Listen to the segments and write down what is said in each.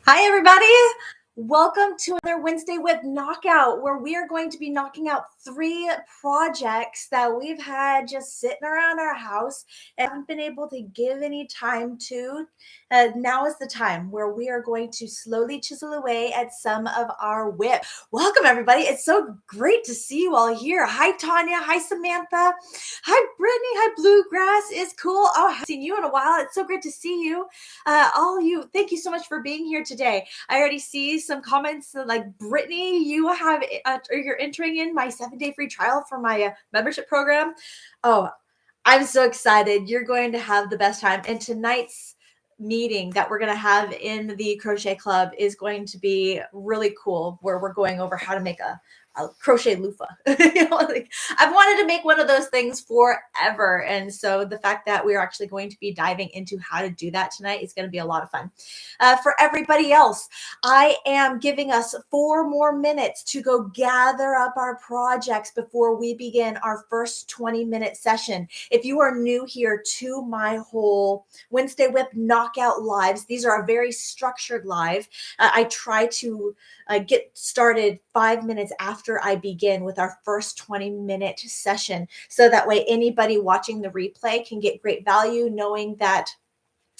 Hi, everybody. Welcome to another Wednesday WIP Knockout, where we are going to be knocking out 3 projects that we've had just sitting around our house and haven't been able to give any time to. Now is the time where we are going to slowly chisel away at some of our WIP. Welcome, everybody. It's so great to see you all here. Hi, Tanya. Hi, Samantha. Hi, Brittany. Hi, Bluegrass. It's cool. Oh, I haven't seen you in a while. It's so great to see you. All of you, thank you so much for being here today. I already see some comments like, Brittany, you have, or you're entering in my 7-day free trial for my membership program. Oh, I'm so excited. You're going to have the best time. And tonight's meeting that we're going to have in the Crochet Club is going to be really cool, where we're going over how to make a crochet loofah. I've wanted to make one of those things forever. And so the fact that we're actually going to be diving into how to do that tonight is going to be a lot of fun. For everybody else, I am giving us 4 more minutes to go gather up our projects before we begin our first 20-minute session. If you are new here to my whole Wednesday WIP Knockout lives, these are a very structured live. I try to get started 5 minutes after I begin with our first 20-minute session. So that way anybody watching the replay can get great value, knowing that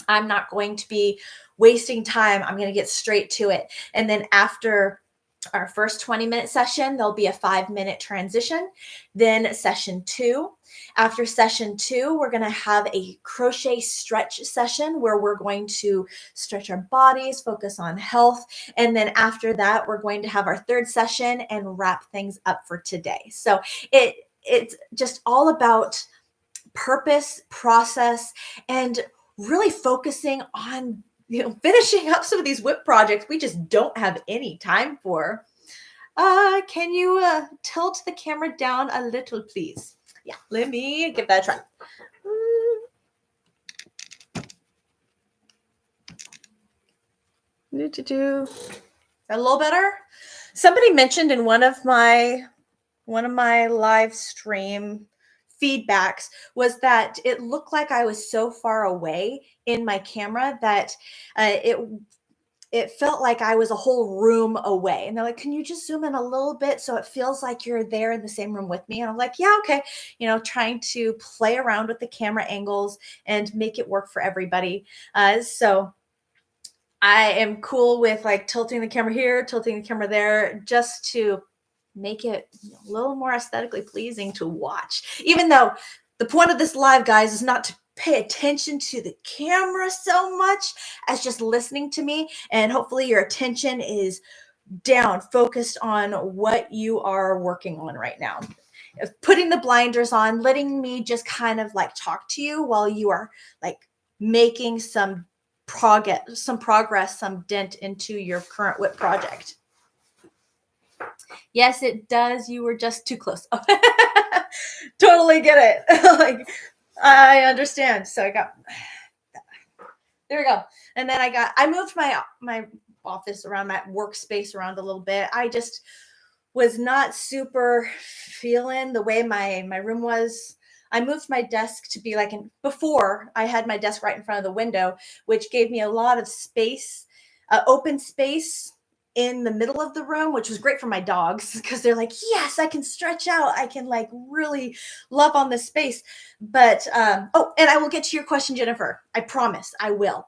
I'm not going to be wasting time. I'm going to get straight to it. And then after our first 20-minute session, there'll be a 5-minute transition. Then session 2. After session 2, we're going to have a crochet stretch session where we're going to stretch our bodies, focus on health. And then after that, we're going to have our 3rd session and wrap things up for today. So it's just all about purpose, process, and really focusing on finishing up some of these WIP projects we just don't have any time for. Can you tilt the camera down a little, please? Yeah, let me give that a try. Is that a little better? Somebody mentioned in one of my live stream feedbacks was that it looked like I was so far away in my camera that it felt like I was a whole room away. And they're like, can you just zoom in a little bit so it feels like you're there in the same room with me? And I'm like, yeah, okay. Trying to play around with the camera angles and make it work for everybody. So I am cool with like tilting the camera here, tilting the camera there, just to make it a little more aesthetically pleasing to watch. Even though the point of this live, guys, is not to pay attention to the camera so much as just listening to me. And hopefully your attention is down, focused on what you are working on right now. Putting the blinders on, letting me just kind of like talk to you while you are like making some progress, some dent into your current WIP project. Yes, it does. You were just too close. Totally get it. Like, I understand. So there we go. And then I moved my office around, my workspace around a little bit. I just was not super feeling the way my room was. I moved my desk to be like before I had my desk right in front of the window, which gave me a lot of space, open space in the middle of the room, which was great for my dogs because they're like, yes, I can stretch out. I can like really love on this space. But, and I will get to your question, Jennifer. I promise I will.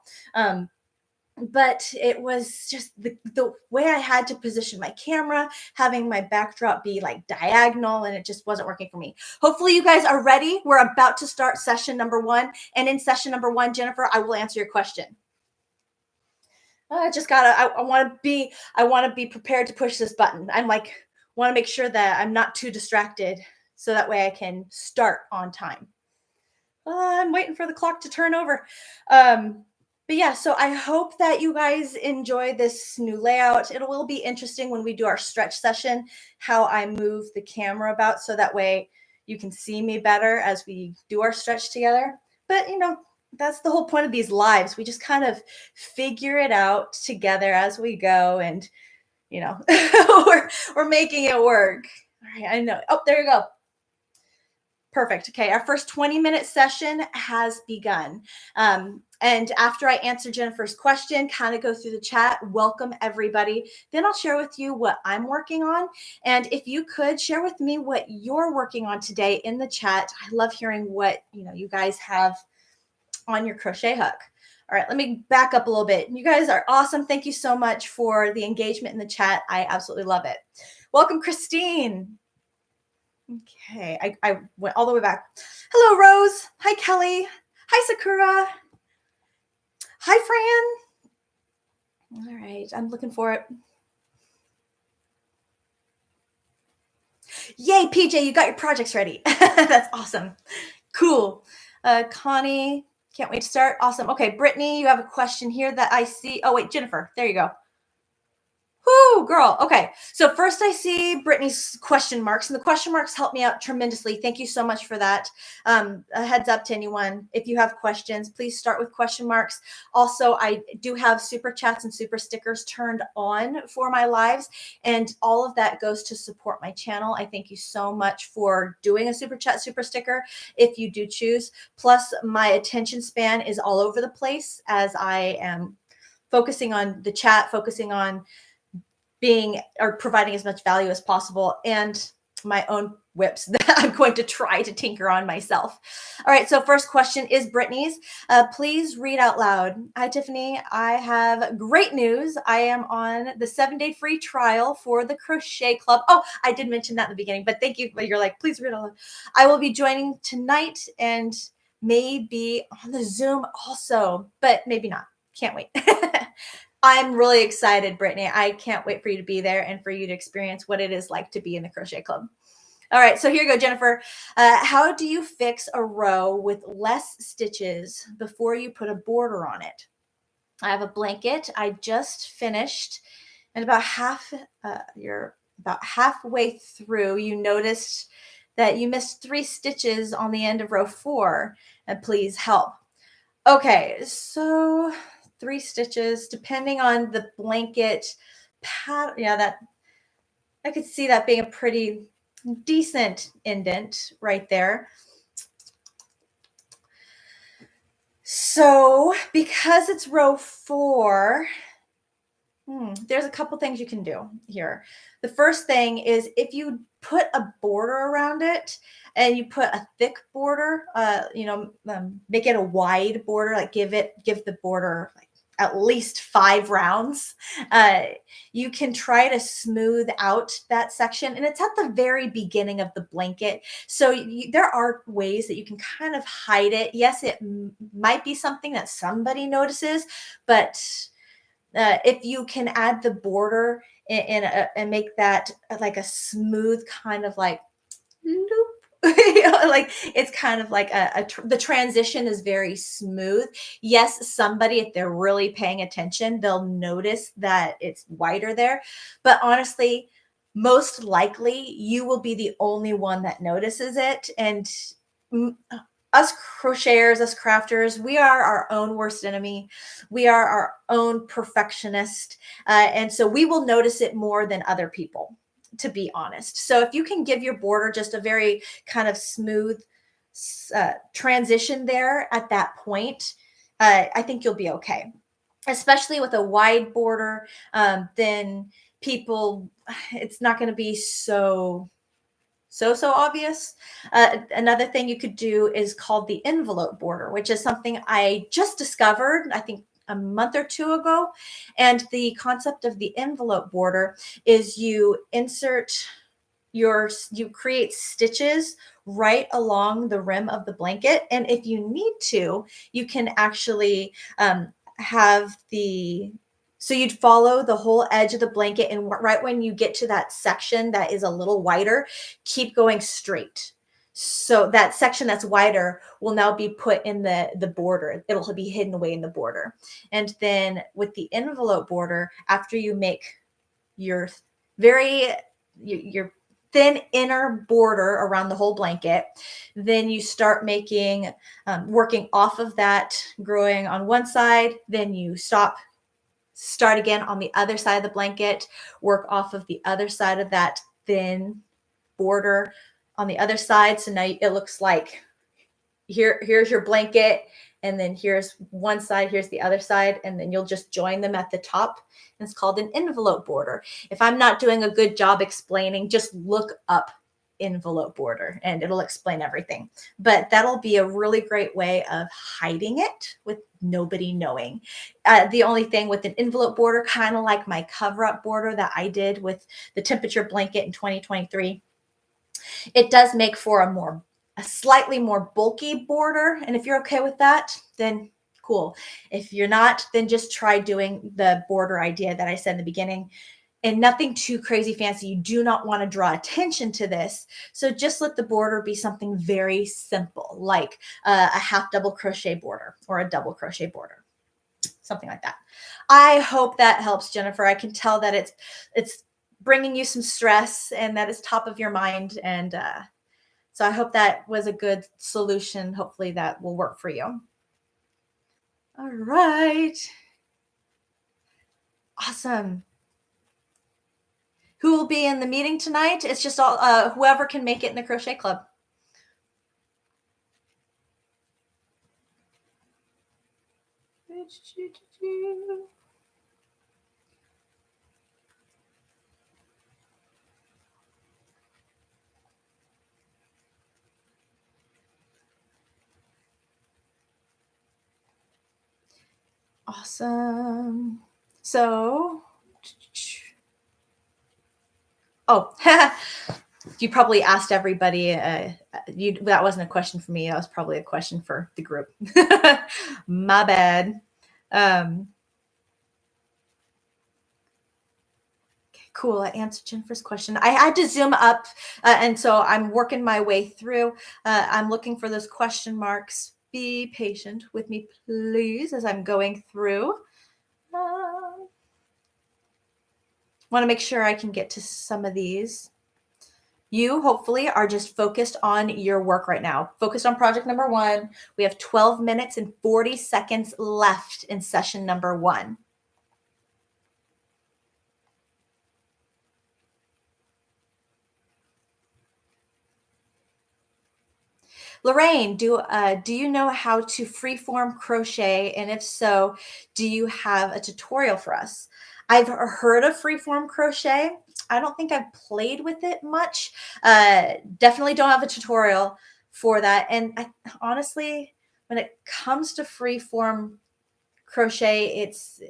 But it was just the way I had to position my camera, having my backdrop be like diagonal, and it just wasn't working for me. Hopefully you guys are ready. We're about to start session number 1. And in session number 1, Jennifer, I will answer your question. I want to be prepared to push this button. I'm like, want to make sure that I'm not too distracted so that way I can start on time. I'm waiting for the clock to turn over. But yeah, so I hope that you guys enjoy this new layout. It will be interesting when we do our stretch session, how I move the camera about so that way you can see me better as we do our stretch together. But that's the whole point of these lives. We just kind of figure it out together as we go, and we're making it work. All right, I know. Oh, there you go. Perfect. Okay, our first 20-minute session has begun. And after I answer Jennifer's question, kind of go through the chat, welcome everybody. Then I'll share with you what I'm working on. And if you could share with me what you're working on today in the chat, I love hearing what you guys have on your crochet hook. All right, let me back up a little bit. You guys are awesome. Thank you so much for the engagement in the chat. I absolutely love it. Welcome, Christine. Okay, I went all the way back. Hello, Rose. Hi, Kelly. Hi, Sakura. Hi, Fran. All right, I'm looking for it. Yay, PJ, you got your projects ready. That's awesome. Cool. Connie, can't wait to start. Awesome. Okay, Brittany, you have a question here that I see. Oh, wait, Jennifer, there you go. Whoo, girl. Okay. So first I see Brittany's question marks, and the question marks help me out tremendously. Thank you so much for that. A heads up to anyone. If you have questions, please start with question marks. Also, I do have super chats and super stickers turned on for my lives, and all of that goes to support my channel. I thank you so much for doing a super chat, super sticker, if you do choose. Plus, my attention span is all over the place as I am focusing on the chat, focusing on being or providing as much value as possible, and my own WIPs that I'm going to try to tinker on myself. All right, so first question is Brittany's. Please read out loud. Hi, Tiffany. I have great news. I am on the 7-day free trial for the Crochet Club. Oh, I did mention that in the beginning, but thank you. But you're like, please read out loud. I will be joining tonight and maybe on the Zoom also, but maybe not. Can't wait. I'm really excited, Brittany. I can't wait for you to be there and for you to experience what it is like to be in the Crochet Club. All right, so here you go, Jennifer. How do you fix a row with less stitches before you put a border on it? I have a blanket I just finished, and you're about halfway through. You noticed that you missed 3 stitches on the end of row 4, and please help. Okay, so 3 stitches, depending on the blanket pattern. Yeah, that I could see that being a pretty decent indent right there. So because it's row 4, there's a couple things you can do here. The first thing is if you put a border around it and you put a thick border, make it a wide border, like give the border like at least 5 rounds. You can try to smooth out that section, and it's at the very beginning of the blanket. So there are ways that you can kind of hide it. Yes, it might be something that somebody notices, but if you can add the border and make that like a smooth kind of like loop, like it's kind of like the transition is very smooth. Yes, somebody, if they're really paying attention, they'll notice that it's wider there. But honestly, most likely you will be the only one that notices it. And us crocheters, us crafters, we are our own worst enemy. We are our own perfectionist. And so we will notice it more than other people, to be honest. So if you can give your border just a very kind of smooth transition there at that point, I think you'll be okay. Especially with a wide border, then people, it's not going to be so obvious. Another thing you could do is called the envelope border, which is something I just discovered, I think a month or 2 ago. And the concept of the envelope border is you create stitches right along the rim of the blanket. And if you need to, you can actually so you'd follow the whole edge of the blanket, and right when you get to that section that is a little wider, keep going straight. So that section that's wider will now be put in the border. It'll be hidden away in the border. And then with the envelope border, after you make your thin inner border around the whole blanket, then you start making, working off of that, growing on one side, then you start again on the other side of the blanket, work off of the other side of that thin border on the other side. So now it looks like here's your blanket, and then here's one side, here's the other side, and then you'll just join them at the top. And it's called an envelope border. If I'm not doing a good job explaining, just look up envelope border and it'll explain everything. But that'll be a really great way of hiding it with nobody knowing. The only thing with an envelope border, kind of like my cover up border that I did with the temperature blanket in 2023, it does make for a slightly more bulky border. And if you're okay with that, then cool. If you're not, then just try doing the border idea that I said in the beginning. And nothing too crazy fancy. You do not want to draw attention to this. So just let the border be something very simple, like a half double crochet border or a double crochet border, something like that. I hope that helps, Jennifer. I can tell that it's bringing you some stress and that is top of your mind. And so I hope that was a good solution. Hopefully that will work for you. All right. Awesome. Who will be in the meeting tonight? It's just all whoever can make it in the crochet club. Awesome. So, you probably asked everybody. That wasn't a question for me. That was probably a question for the group. My bad. Cool. I answered Jennifer's question. I had to zoom up, and so I'm working my way through. I'm looking for those question marks. Be patient with me, please, as I'm going through. Want to make sure I can get to some of these. You hopefully are just focused on your work right now. Focused on project number 1. We have 12 minutes and 40 seconds left in session number 1. Lorraine, do you know how to freeform crochet? And if so, do you have a tutorial for us? I've heard of freeform crochet. I don't think I've played with it much. Definitely don't have a tutorial for that. And honestly, when it comes to freeform crochet, it's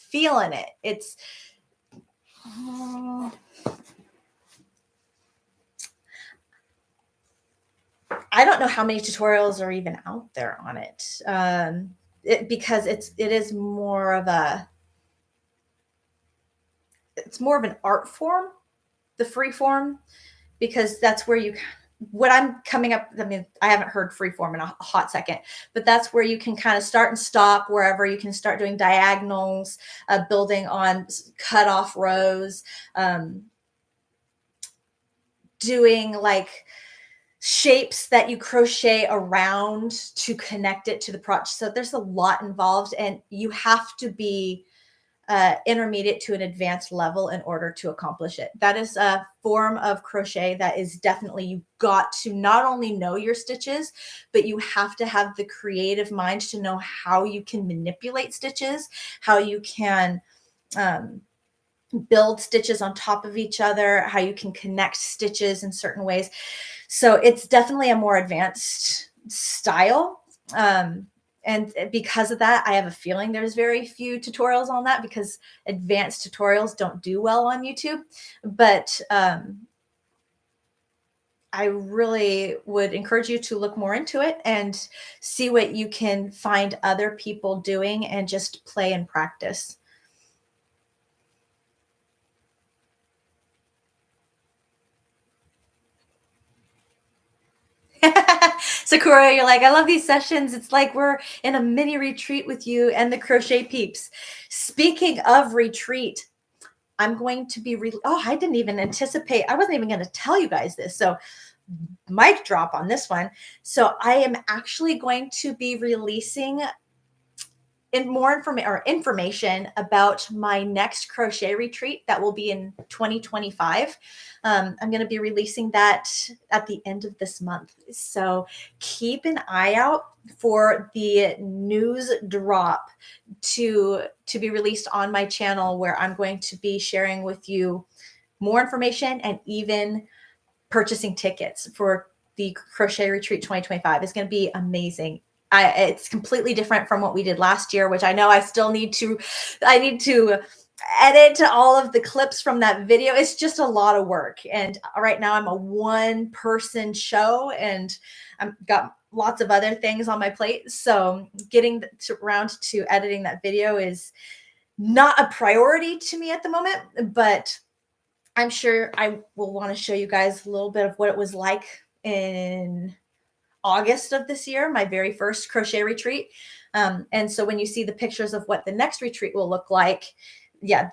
feeling it. It's I don't know how many tutorials are even out there on it, because it is more of an art form, the free form, because that's where what I'm coming up. I mean, I haven't heard free form in a hot second, but that's where you can kind of start and stop wherever. You can start doing diagonals, building on cut off rows, doing like shapes that you crochet around to connect it to the project. So there's a lot involved, and you have to be intermediate to an advanced level in order to accomplish it. That is a form of crochet that is definitely, you've got to not only know your stitches, but you have to have the creative mind to know how you can manipulate stitches, how you can build stitches on top of each other, how you can connect stitches in certain ways. So it's definitely a more advanced style. And because of that, I have a feeling there's very few tutorials on that, because advanced tutorials don't do well on YouTube. But I really would encourage you to look more into it and see what you can find other people doing and just play and practice. Sakura, you're like, I love these sessions. It's like we're in a mini retreat with you and the crochet peeps. Speaking of retreat, I'm going to be I didn't even anticipate. I wasn't even going to tell you guys this. So mic drop on this one. So I am actually going to be releasing more information about my next crochet retreat that will be in 2025. I'm going to be releasing that at the end of this month. So keep an eye out for the news drop to be released on my channel, where I'm going to be sharing with you more information and even purchasing tickets for the Crochet Retreat 2025. Is going to be amazing. It's completely different from what we did last year, which I know I still need to edit all of the clips from that video. It's just a lot of work. And right now I'm a one-person show and I've got lots of other things on my plate. So getting around to editing that video is not a priority to me at the moment, but I'm sure I will want to show you guys a little bit of what it was like in August of this year, my very first crochet retreat. And so when you see the pictures of what the next retreat will look like, yeah,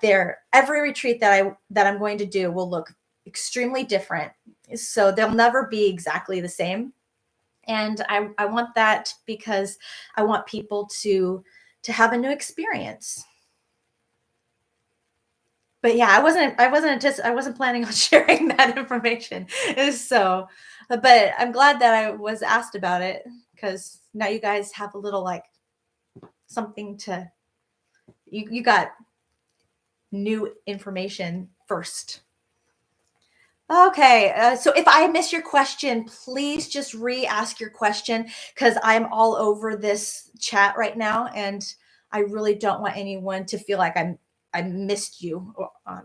every retreat that I'm going to do will look extremely different. So they'll never be exactly the same. And I want that because I want people to have a new experience. But yeah, I wasn't planning on sharing that information. So, but I'm glad that I was asked about it, because now you guys have a little like something to, you got new information first. Okay, so if I miss your question, please just re-ask your question, because I'm all over this chat right now, and I really don't want anyone to feel like I missed you.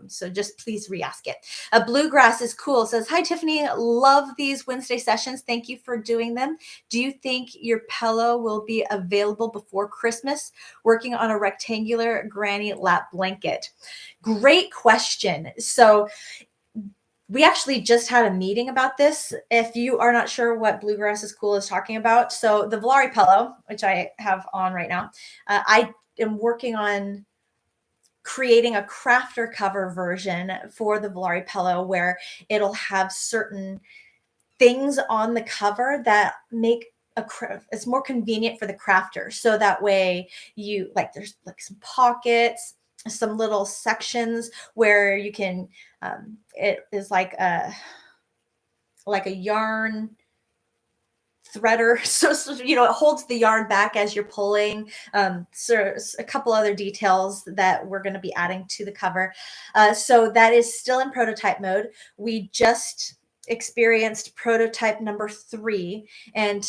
So just please re-ask it. Bluegrass is cool. Says, hi, Tiffany. Love these Wednesday sessions. Thank you for doing them. Do you think your pillow will be available before Christmas? Working on a rectangular granny lap blanket. Great question. So we actually just had a meeting about this. If you are not sure what Bluegrass is Cool is talking about, so the Volare pillow, which I have on right now, I am working on creating a crafter cover version for the Volare pillow, where it'll have certain things on the cover that make it's more convenient for the crafter. So that way there's like some pockets, some little sections where you can, it is like a yarn threader, so it holds the yarn back as you're pulling. So a couple other details that we're going to be adding to the cover. So that is still in prototype mode. We just experienced prototype number 3, and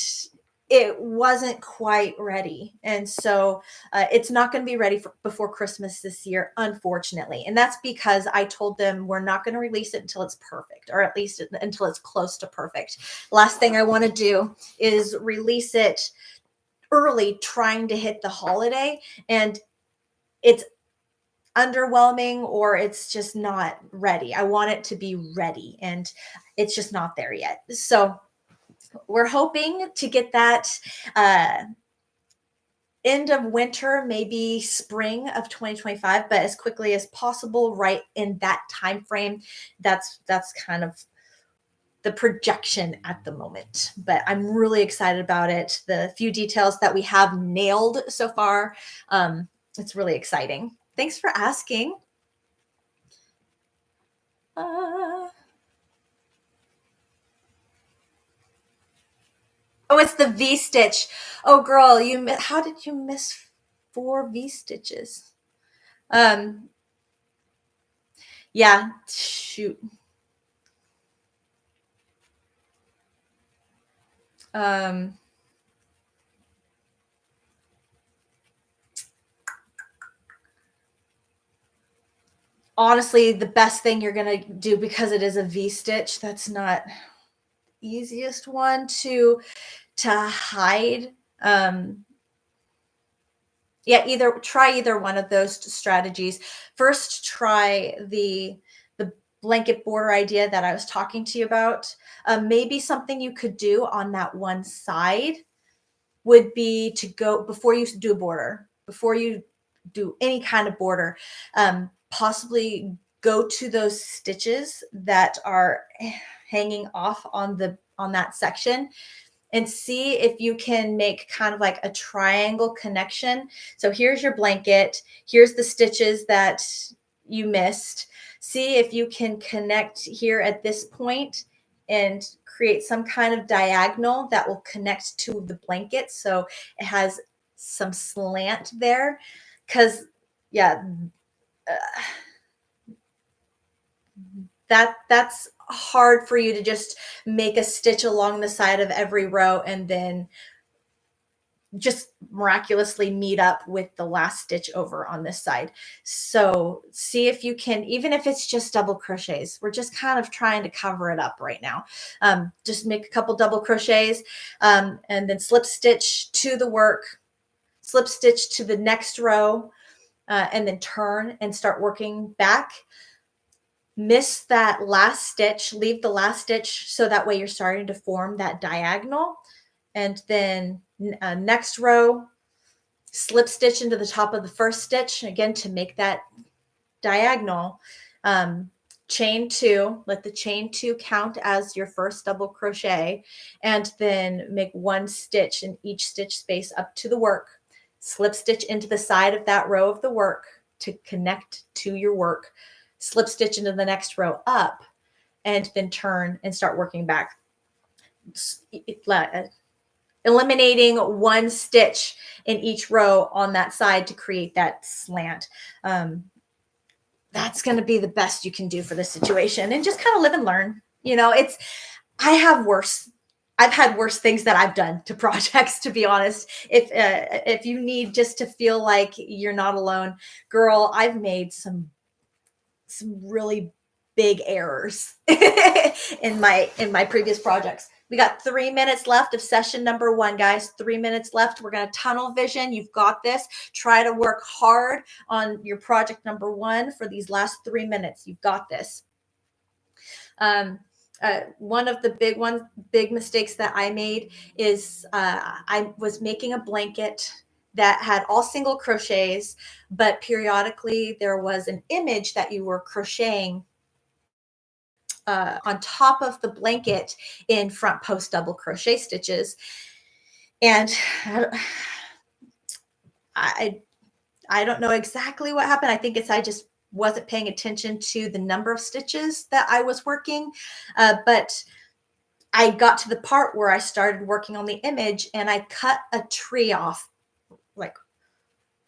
it wasn't quite ready. And so it's not going to be ready before Christmas this year, unfortunately. And that's because I told them we're not going to release it until it's perfect, or at least until it's close to perfect. Last thing I want to do is release it early, trying to hit the holiday, and it's underwhelming, or it's just not ready. I want it to be ready, and it's just not there yet. So we're hoping to get that end of winter, maybe spring of 2025, but as quickly as possible, right in that time frame. That's kind of the projection at the moment, but I'm really excited about it. The few details that we have nailed so far, it's really exciting. Thanks for asking. Oh, it's the V stitch. Oh, girl, how did you miss 4 V stitches? Yeah, shoot. Honestly, the best thing you're going to do, because it is a V stitch, that's not the easiest one to hide. Yeah, try either one of those strategies. First, try the blanket border idea that I was talking to you about. Maybe something you could do on that one side would be to go, before you do a border, before you do any kind of border, possibly go to those stitches that are hanging off on that section, and see if you can make kind of like a triangle connection. So here's your blanket. Here's the stitches that you missed. See if you can connect here at this point and create some kind of diagonal that will connect to the blanket. So it has some slant there. Because, yeah, that's hard for you to just make a stitch along the side of every row and then just miraculously meet up with the last stitch over on this side. So see if you can, even if it's just double crochets, we're just kind of trying to cover it up right now. Just make a couple double crochets and then slip stitch to the work, slip stitch to the next row, and then turn and start working back. Miss that last stitch, leave the last stitch so that way you're starting to form that diagonal. And then next row, slip stitch into the top of the first stitch, again, to make that diagonal. Chain 2, let the chain 2 count as your first double crochet, and then make 1 stitch in each stitch space up to the work. Slip stitch into the side of that row of the work to connect to your work. Slip stitch into the next row up, and then turn and start working back. Eliminating 1 stitch in each row on that side to create that slant. That's going to be the best you can do for this situation, and just kind of live and learn. You know, I've had worse things that I've done to projects, to be honest. If you need just to feel like you're not alone, girl, I've made some really big errors in my previous projects. We got 3 minutes left of session number 1, guys. 3 minutes left. We're going to tunnel vision. You've got this. Try to work hard on your project number 1 for these last 3 minutes. You've got this. One of the big mistakes that I made is I was making a blanket that had all single crochets, but periodically there was an image that you were crocheting on top of the blanket in front post double crochet stitches. And I don't know exactly what happened. I think I just wasn't paying attention to the number of stitches that I was working. But I got to the part where I started working on the image and I cut a tree off, like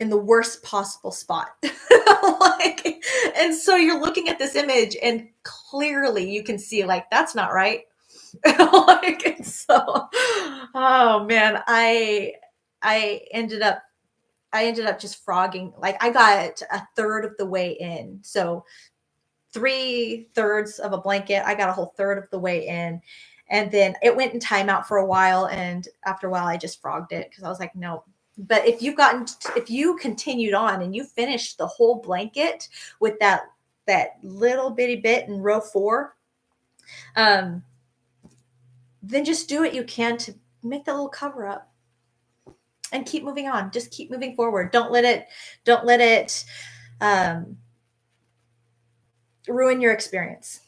in the worst possible spot. And so you're looking at this image and clearly you can see like, that's not right. Oh man, I ended up just frogging. Like I got a third of the way in. So 3/3 of a blanket, I got a whole third of the way in. And then it went in timeout for a while. And after a while, I just frogged it because I was like, no. But if you continued on and you finished the whole blanket with that little bitty bit in row 4, then just do what you can to make that little cover up and keep moving on. Just keep moving forward. Don't let it ruin your experience.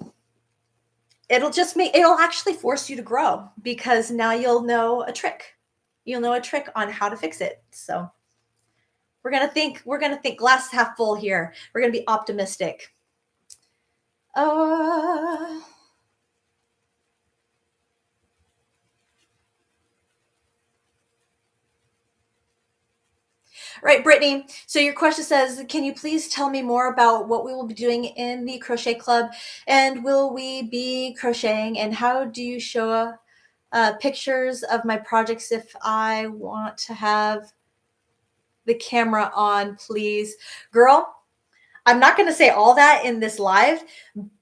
It'll actually force you to grow because now you'll know a trick. You'll know a trick on how to fix it. So we're going to think glass half full here. We're going to be optimistic. Right, Brittany. So your question says, can you please tell me more about what we will be doing in the crochet club, and will we be crocheting, and how do you show pictures of my projects if I want to have the camera on, please? Girl, I'm not going to say all that in this live,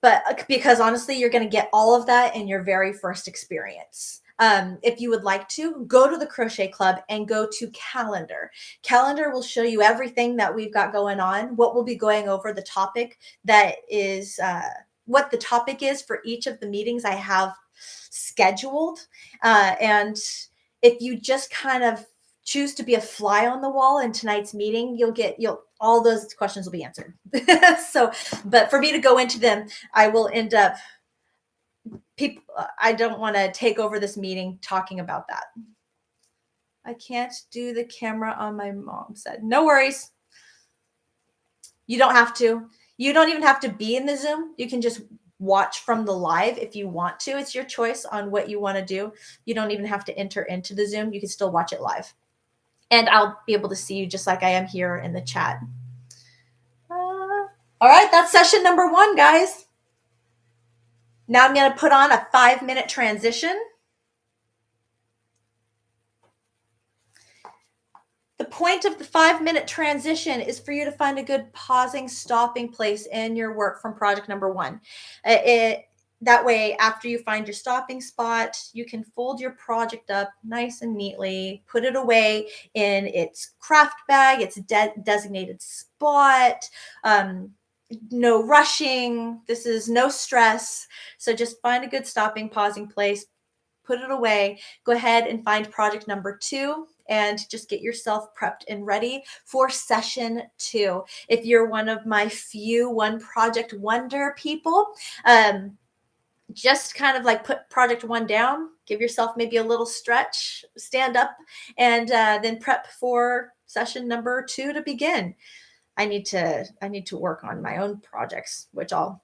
but because honestly, you're going to get all of that in your very first experience. If you would like to, go to the Crochet Club and go to Calendar. Calendar will show you everything that we've got going on, what we'll be going over, the topic that is, what the topic is for each of the meetings I have scheduled. And if you just kind of choose to be a fly on the wall in tonight's meeting, all those questions will be answered. But for me to go into them, I will end up people, I don't want to take over this meeting talking about that. I can't do the camera on my mom said. No worries. You don't have to. You don't even have to be in the Zoom. You can just watch from the live if you want to. It's your choice on what you want to do. You don't even have to enter into the Zoom. You can still watch it live. And I'll be able to see you just like I am here in the chat. All right, that's session number 1, guys. Now I'm going to put on a 5-minute transition. The point of the 5-minute transition is for you to find a good pausing, stopping place in your work from project number 1. That way, after you find your stopping spot, you can fold your project up nice and neatly, put it away in its craft bag, its designated spot. No rushing. This is no stress. So just find a good stopping, pausing place, put it away. Go ahead and find project number 2 and just get yourself prepped and ready for session 2. If you're one of my few one project wonder people, just kind of like put project 1 down, give yourself maybe a little stretch, stand up, and then prep for session number 2 to begin. I need to work on my own projects, which I'll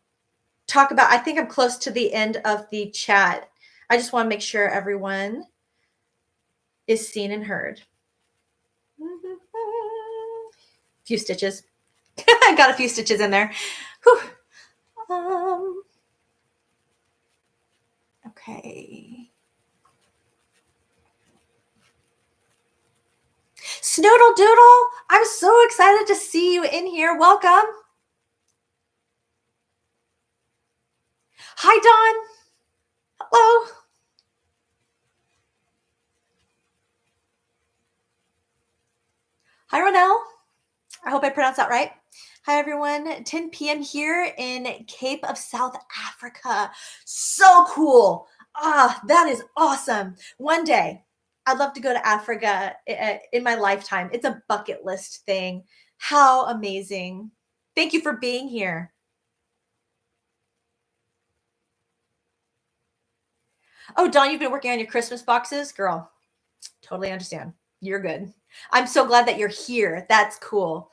talk about. I think I'm close to the end of the chat. I just want to make sure everyone is seen and heard. Few stitches. I got a few stitches in there. Whew. Okay. Snoodle Doodle, I'm so excited to see you in here. Welcome. Hi, Dawn. Hello. Hi, Ronelle. I hope I pronounced that right. Hi, everyone. 10 p.m. here in Cape of South Africa. So cool. That is awesome. One day, I'd love to go to Africa in my lifetime. It's a bucket list thing. How amazing. Thank you for being here. Oh, Dawn, you've been working on your Christmas boxes? Girl, totally understand. You're good. I'm so glad that you're here. That's cool.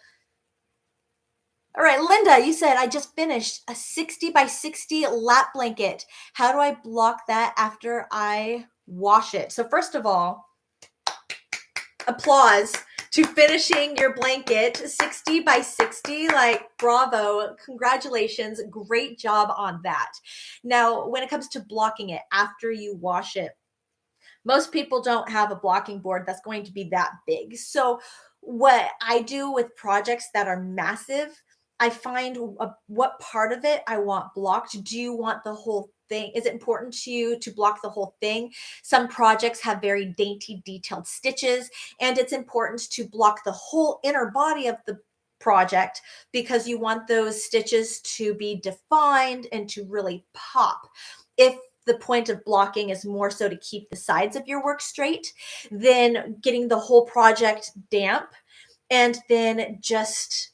All right, Linda, you said I just finished a 60 by 60 lap blanket. How do I block that after I wash it? So first of all, applause to finishing your blanket 60 by 60. Like, bravo, congratulations, great job on that. Now, when it comes to blocking it after you wash it, most people don't have a blocking board that's going to be that big. So what I do with projects that are massive, I find what part of it I want blocked. Do you want the whole thing? Is it important to you to block the whole thing? Some projects have very dainty, detailed stitches, and it's important to block the whole inner body of the project because you want those stitches to be defined and to really pop. If the point of blocking is more so to keep the sides of your work straight, then getting the whole project damp, and then just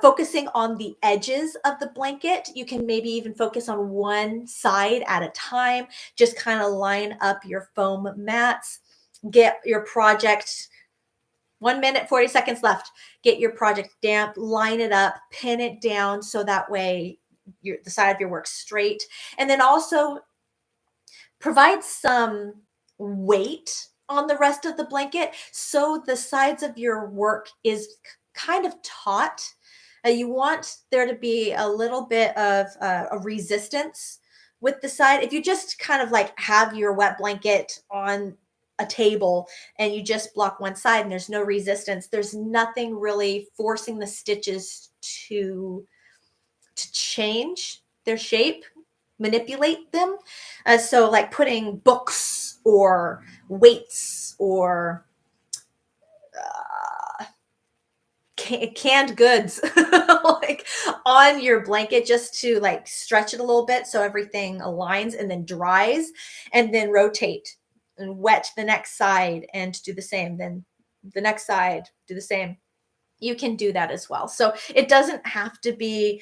focusing on the edges of the blanket. You can maybe even focus on one side at a time. Just kind of line up your foam mats. Get your project 1 minute, 40 seconds left. Get your project damp, line it up, pin it down so that way the side of your work straight. And then also provide some weight on the rest of the blanket so the sides of your work is kind of taut. You want there to be a little bit of a resistance with the side. If you just kind of like have your wet blanket on a table and you just block one side and there's no resistance, there's nothing really forcing the stitches to change their shape, manipulate them. So like putting books or weights or canned goods like on your blanket just to like stretch it a little bit so everything aligns and then dries, and then rotate and wet the next side and do the same. Then the next side, do the same. You can do that as well. So it doesn't have to be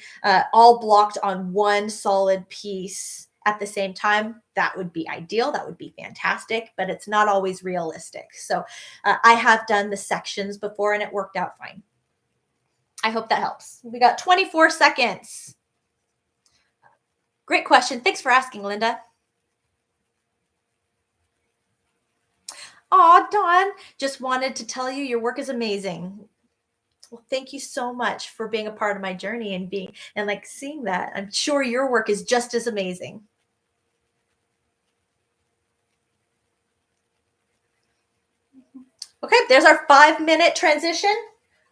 all blocked on one solid piece at the same time, that would be ideal. That would be fantastic, but it's not always realistic. So I have done the sections before and it worked out fine. I hope that helps. We got 24 seconds. Great question. Thanks for asking, Linda. Aw, Dawn, just wanted to tell you your work is amazing. Well, thank you so much for being a part of my journey and like seeing that. I'm sure your work is just as amazing. Okay, there's our 5-minute transition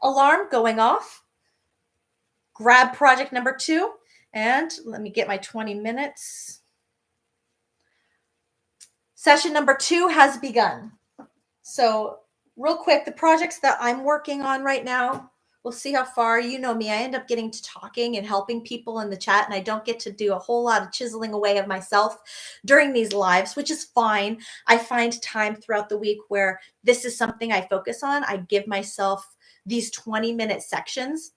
alarm going off. Grab project number 2, and let me get my 20 minutes. Session number 2 has begun. So real quick, the projects that I'm working on right now, we'll see how far. You know me, I end up getting to talking and helping people in the chat, and I don't get to do a whole lot of chiseling away of myself during these lives, which is fine. I find time throughout the week where this is something I focus on. I give myself these 20-minute sections.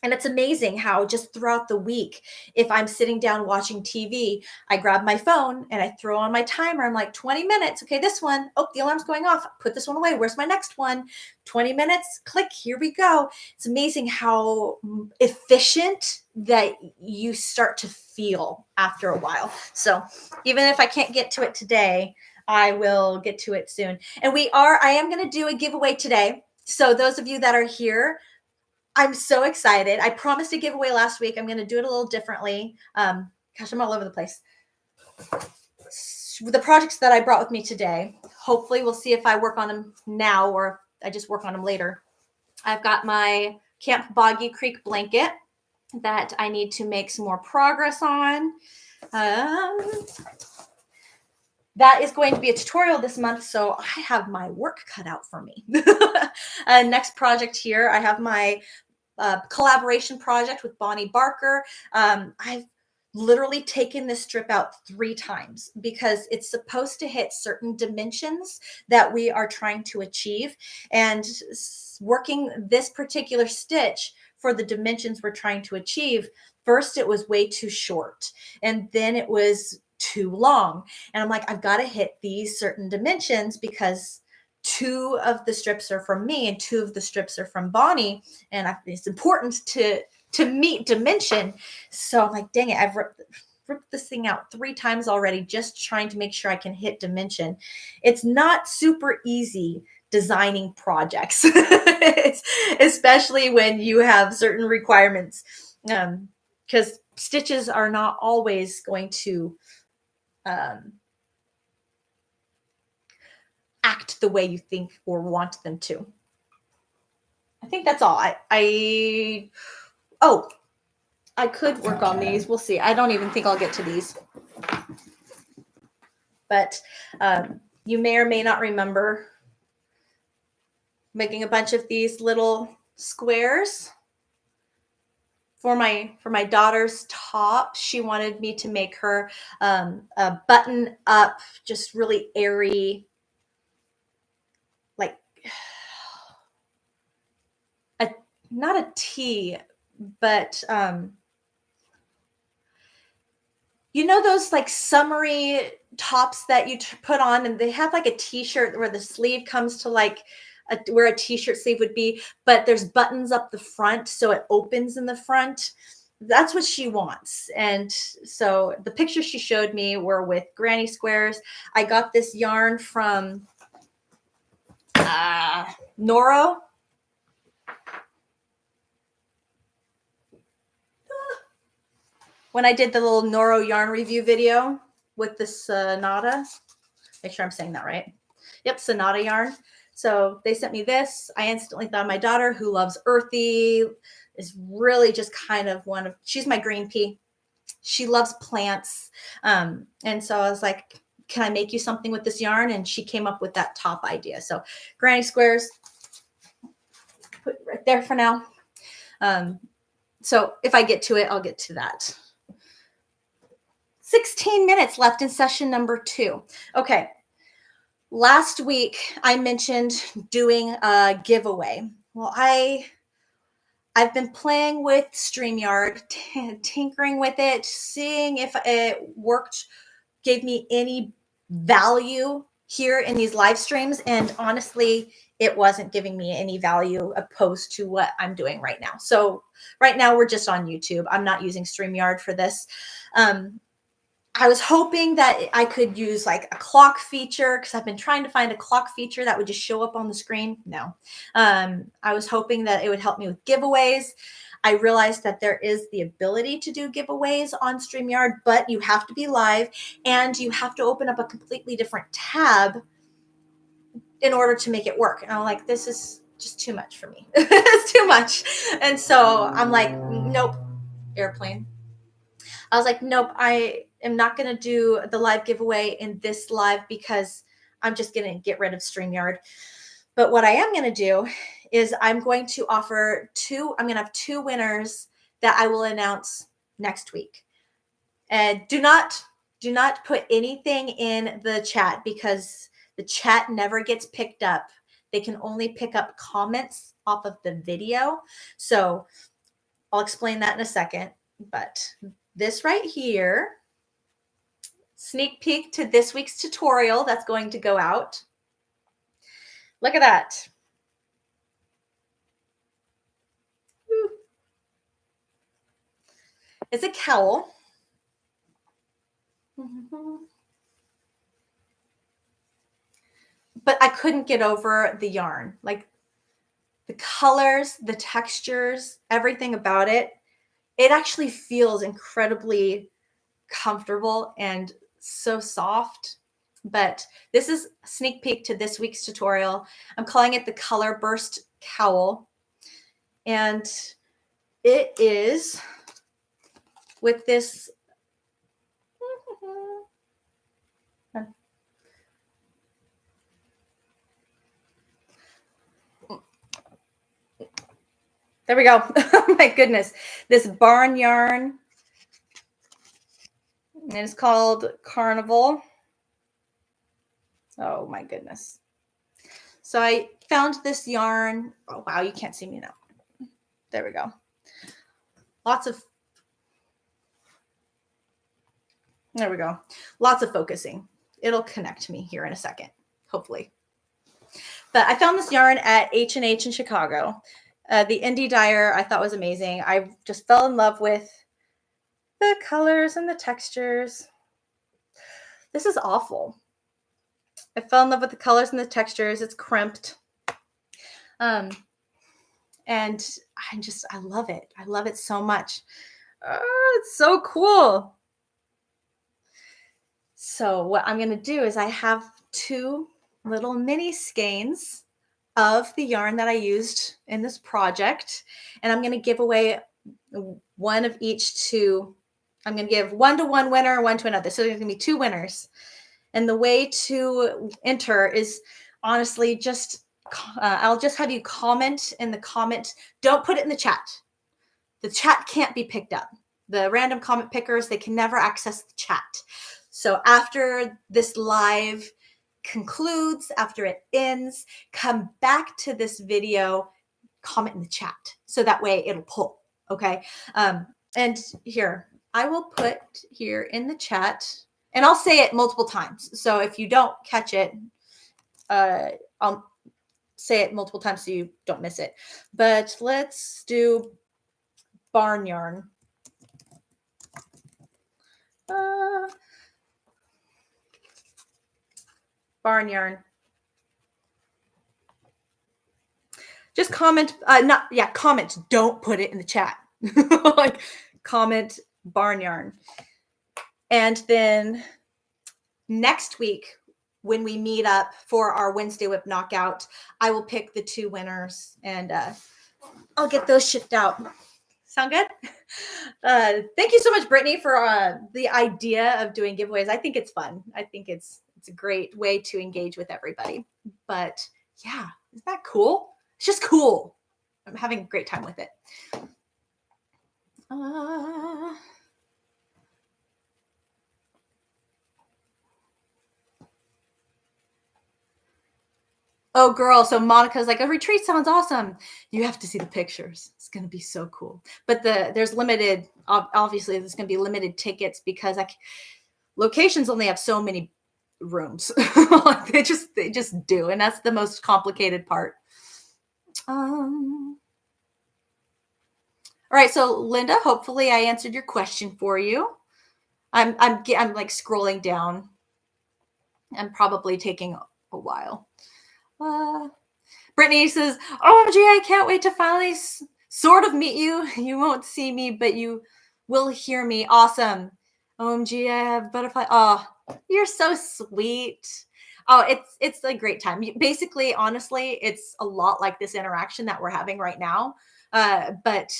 And it's amazing how just throughout the week, if I'm sitting down watching TV, I grab my phone and I throw on my timer. I'm like, 20 minutes. Okay, this one. Oh, the alarm's going off. Put this one away. Where's my next one? 20 minutes. Click. Here we go. It's amazing how efficient that you start to feel after a while. So even if I can't get to it today, I will get to it soon. And I am going to do a giveaway today. So those of you that are here, I'm so excited. I promised a giveaway last week. I'm going to do it a little differently. Gosh, I'm all over the place. The projects that I brought with me today, hopefully we'll see if I work on them now or I just work on them later. I've got my Camp Boggy Creek blanket that I need to make some more progress on. That is going to be a tutorial this month, so I have my work cut out for me. Next project here, I have my collaboration project with Bonnie Barker. I've literally taken this strip out 3 times because it's supposed to hit certain dimensions that we are trying to achieve. And working this particular stitch for the dimensions we're trying to achieve, first it was way too short, and then it was too long. And I'm like, I've got to hit these certain dimensions because 2 of the strips are from me and 2 of the strips are from Bonnie. And it's important to meet dimension. So I'm like, dang it, I've ripped this thing out 3 times already, just trying to make sure I can hit dimension. It's not super easy designing projects, it's, especially when you have certain requirements, because stitches are not always going to act the way you think or want them to. I think that's all. I could work on these. We'll see. I don't even think I'll get to these. But you may or may not remember making a bunch of these little squares for my daughter's top. She wanted me to make her a button up, just really airy, like not a tee, but you know those like summery tops that you put on, and they have like a t-shirt where the sleeve comes to like where a t-shirt sleeve would be, but there's buttons up the front so it opens in the front. That's what she wants. And so the pictures she showed me were with granny squares. I got this yarn from Noro. When I did the little Noro yarn review video with the Sonata, make sure I'm saying that right. Yep, Sonata yarn. So they sent me this. I instantly thought of my daughter, who loves earthy, is really just kind of she's my green pea. She loves plants. And so I was like, can I make you something with this yarn? And she came up with that top idea. So granny squares, put it right there for now. So if I get to it, I'll get to that. 16 minutes left in session number 2. Okay. Last week, I mentioned doing a giveaway. Well, I I've been playing with StreamYard, tinkering with it, seeing if it worked, gave me any value here in these live streams. And honestly, it wasn't giving me any value opposed to what I'm doing right now. So right now we're just on YouTube. I'm not using StreamYard for this. I was hoping that I could use like a clock feature, because I've been trying to find a clock feature that would just show up on the screen. No. I was hoping that it would help me with giveaways. I realized that there is the ability to do giveaways on StreamYard, but you have to be live and you have to open up a completely different tab in order to make it work. And I'm like, this is just too much for me. It's too much. And so I'm like, nope, airplane. I was like, nope, I am not going to do the live giveaway in this live because I'm just going to get rid of StreamYard. But what I am going to do is I'm going to offer I'm going to have 2 winners that I will announce next week. And do not put anything in the chat, because the chat never gets picked up. They can only pick up comments off of the video. So I'll explain that in a second. But this right here, sneak peek to this week's tutorial that's going to go out. Look at that. It's a cowl. But I couldn't get over the yarn. Like the colors, the textures, everything about it. It actually feels incredibly comfortable and so soft. But this is a sneak peek to this week's tutorial. I'm calling it the Color Burst Cowl. And it is with this there we go. Oh my goodness. This barn yarn. And it's called Carnival. Oh my goodness. So I found this yarn. Oh wow, you can't see me now. There we go. There we go. Lots of focusing. It'll connect me here in a second, hopefully. But I found this yarn at H&H in Chicago. The indie dyer I thought was amazing. I just fell in love with the colors and the textures. This is awful. I fell in love with the colors and the textures. It's crimped. And I love it. I love it so much. It's so cool. So what I'm going to do is I have 2 little mini skeins of the yarn that I used in this project. And I'm going to give away one of each to, I'm going to give one to one winner, one to another. So there's going to be 2 winners. And the way to enter is honestly just, I'll just have you comment in the comment. Don't put it in the chat. The chat can't be picked up. The random comment pickers, they can never access the chat. So after this live concludes, after it ends, come back to this video, comment in the chat. So that way it'll pull, okay? And here, I will put here in the chat, and I'll say it multiple times. So if you don't catch it, I'll say it multiple times so you don't miss it. But let's do barn yarn. Barn yarn. Just comment, comment. Don't put it in the chat. Like, comment barn yarn. And then next week, when we meet up for our Wednesday WIP Knockout, I will pick the 2 winners and I'll get those shipped out. Sound good? Thank you so much, Brittany, for the idea of doing giveaways. I think it's fun. I think it's a great way to engage with everybody. But yeah, isn't that cool? It's just cool. I'm having a great time with it. Oh, girl. So Monica's like, a retreat sounds awesome. You have to see the pictures. It's going to be so cool. But there's limited, obviously, there's going to be limited tickets because locations only have so many rooms. Like they just do. And that's the most complicated part. All right. So Linda, hopefully I answered your question for you. I'm like scrolling down. I'm probably taking a while. Brittany says, OMG, I can't wait to finally sort of meet you. You won't see me, but you will hear me. Awesome. OMG, I have butterfly. Oh, you're so sweet. Oh, it's a great time. Basically, honestly, it's a lot like this interaction that we're having right now. But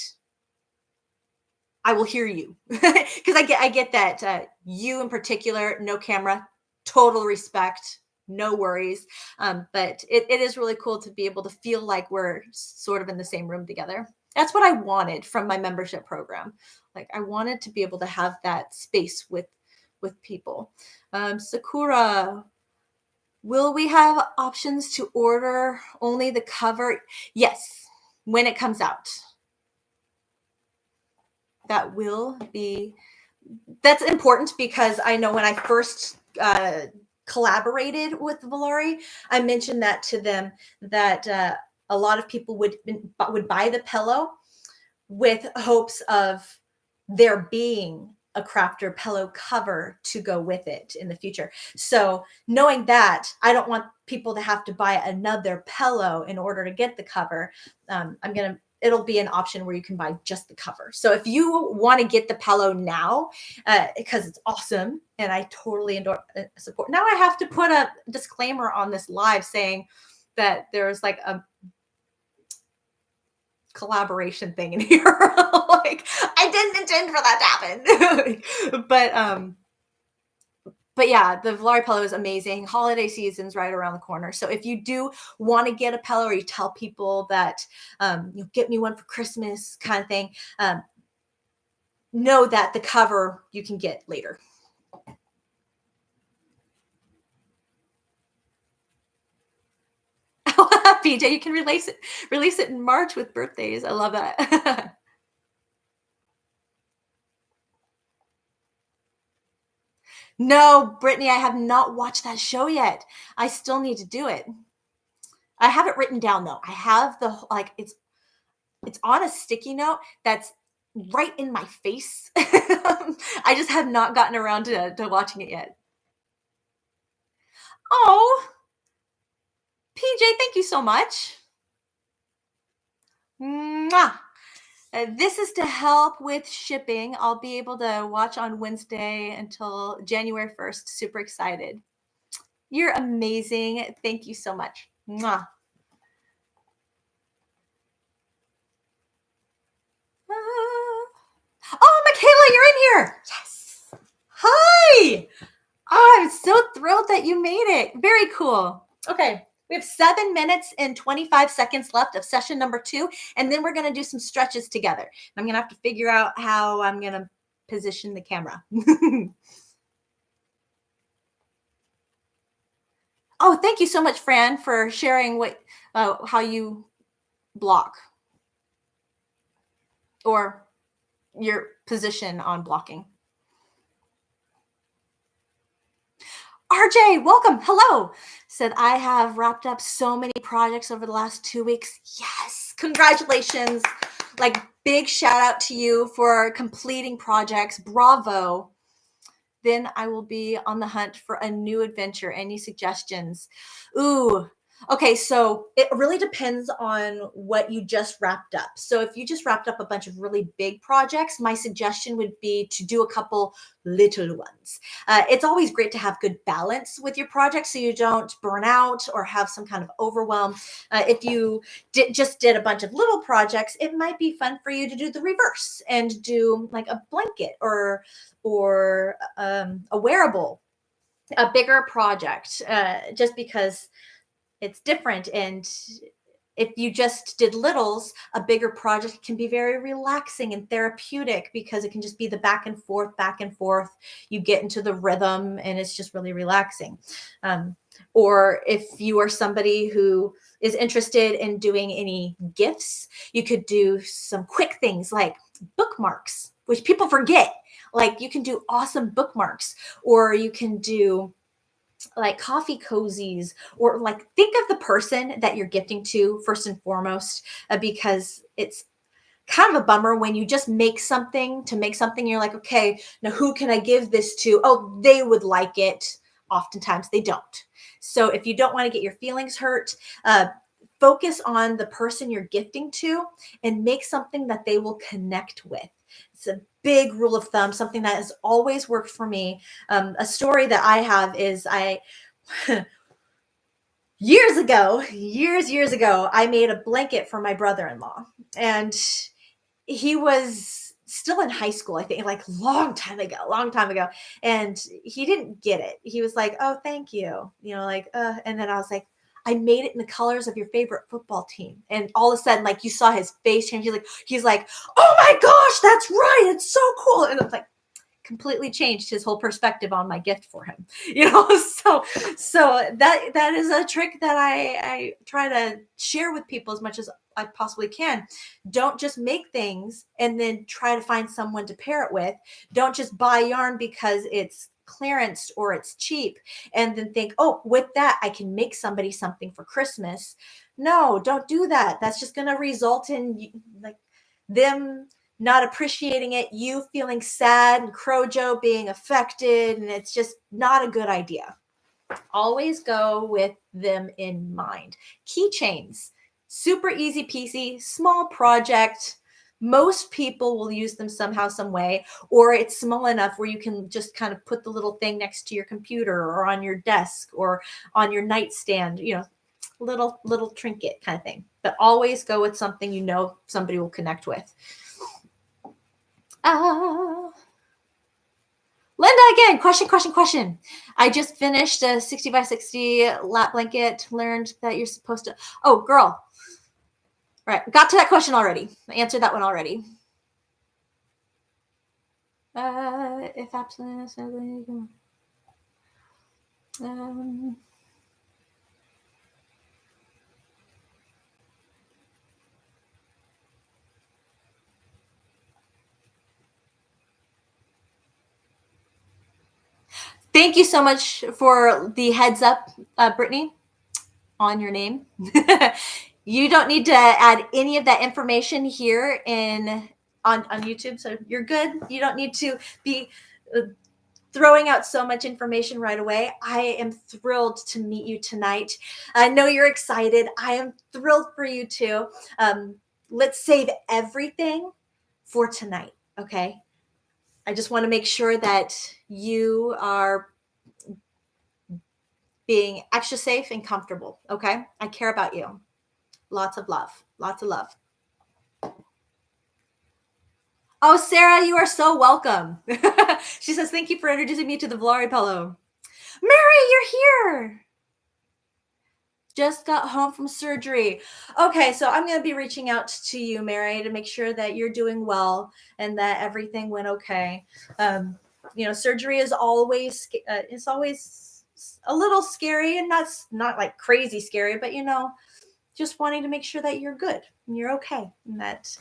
I will hear you because I get that you in particular, no camera, total respect, no worries. But it is really cool to be able to feel like we're sort of in the same room together. That's what I wanted from my membership program. Like I wanted to be able to have that space with people. Sakura, will we have options to order only the cover? Yes, when it comes out. That's important because I know when I first collaborated with Valari, I mentioned that to them that a lot of people would buy the pillow with hopes of there being a crafter pillow cover to go with it in the future. So knowing that, I don't want people to have to buy another pillow in order to get the cover. It'll be an option where you can buy just the cover. So if you want to get the pillow now, because it's awesome and I totally support. Now I have to put a disclaimer on this live saying that there's like a collaboration thing in here. Like I didn't intend for that to happen. But yeah, the Valari pillow is amazing. Holiday season's right around the corner. So if you do want to get a pillow or you tell people that you'll get me one for Christmas kind of thing, know that the cover you can get later. PJ, you can release it in March with birthdays. I love that. No, Brittany, I have not watched that show yet. I still need to do it. I have it written down though. I have it's on a sticky note that's right in my face. I just have not gotten around to watching it yet. Oh, PJ, thank you so much. Mwah. This is to help with shipping. I'll be able to watch on Wednesday until January 1st. Super excited. You're amazing. Thank you so much. Mwah. Oh, Michaela, you're in here. Yes. Hi. Oh, I'm so thrilled that you made it. Very cool. Okay. We have 7 minutes and 25 seconds left of session number 2. And then we're going to do some stretches together. I'm going to have to figure out how I'm going to position the camera. Oh, thank you so much, Fran, for sharing how you block or your position on blocking. RJ, welcome. Hello. Said, I have wrapped up so many projects over the last 2 weeks. Yes. Congratulations. Like big shout out to you for completing projects. Bravo. Then I will be on the hunt for a new adventure. Any suggestions? Ooh. Okay, so it really depends on what you just wrapped up. So if you just wrapped up a bunch of really big projects, my suggestion would be to do a couple little ones. It's always great to have good balance with your project so you don't burn out or have some kind of overwhelm. If you just did a bunch of little projects, it might be fun for you to do the reverse and do like a blanket or a wearable, a bigger project, just because it's different and if you just did littles, a bigger project can be very relaxing and therapeutic because it can just be the back and forth, back and forth. You get into the rhythm and it's just really relaxing. Or if you are somebody who is interested in doing any gifts, you could do some quick things like bookmarks, which people forget. Like you can do awesome bookmarks, or you can do like coffee cozies, or like think of the person that you're gifting to first and foremost, because it's kind of a bummer when you just make something to make something. You're like, okay, now who can I give this to? Oh, they would like it. Oftentimes they don't. So if you don't want to get your feelings hurt, focus on the person you're gifting to and make something that they will connect with. It's a big rule of thumb, something that has always worked for me. A story that I have is years ago, I made a blanket for my brother-in-law, and he was still in high school, I think, like long time ago. And he didn't get it. He was like, oh, thank you. And then I was like, I made it in the colors of your favorite football team. And all of a sudden, like you saw his face change. He's like, oh my gosh, that's right. It's so cool. And it's like, completely changed his whole perspective on my gift for him. So that is a trick that I try to share with people as much as I possibly can. Don't just make things and then try to find someone to pair it with. Don't just buy yarn because it's clearance or it's cheap and then think, oh, with that I can make somebody something for Christmas. No, don't do that. That's just going to result in like them not appreciating it, you feeling sad, and Crojo being affected, and it's just not a good idea. Always go with them in mind. Keychains, super easy peasy, small project. Most people will use them somehow, some way, or it's small enough where you can just kind of put the little thing next to your computer or on your desk or on your nightstand, little trinket kind of thing. But always go with something you know somebody will connect with. Linda again, question. I just finished a 60 by 60 lap blanket, learned that you're supposed to, oh girl. Right, got to that question already. I answered that one already. If absolutely, thank you so much for the heads up, Brittany, on your name. You don't need to add any of that information here on YouTube, so you're good. You don't need to be throwing out so much information right away. I am thrilled to meet you tonight. I know you're excited. I am thrilled for you too. Let's save everything for tonight, okay? I just want to make sure that you are being extra safe and comfortable, okay? I care about you. Lots of love. Lots of love. Oh, Sarah, you are so welcome. She says, thank you for introducing me to the Volare pillow. Mary, you're here. Just got home from surgery. Okay, so I'm going to be reaching out to you, Mary, to make sure that you're doing well and that everything went okay. Surgery is always it's always a little scary, and not like crazy scary, but just wanting to make sure that you're good and you're okay and that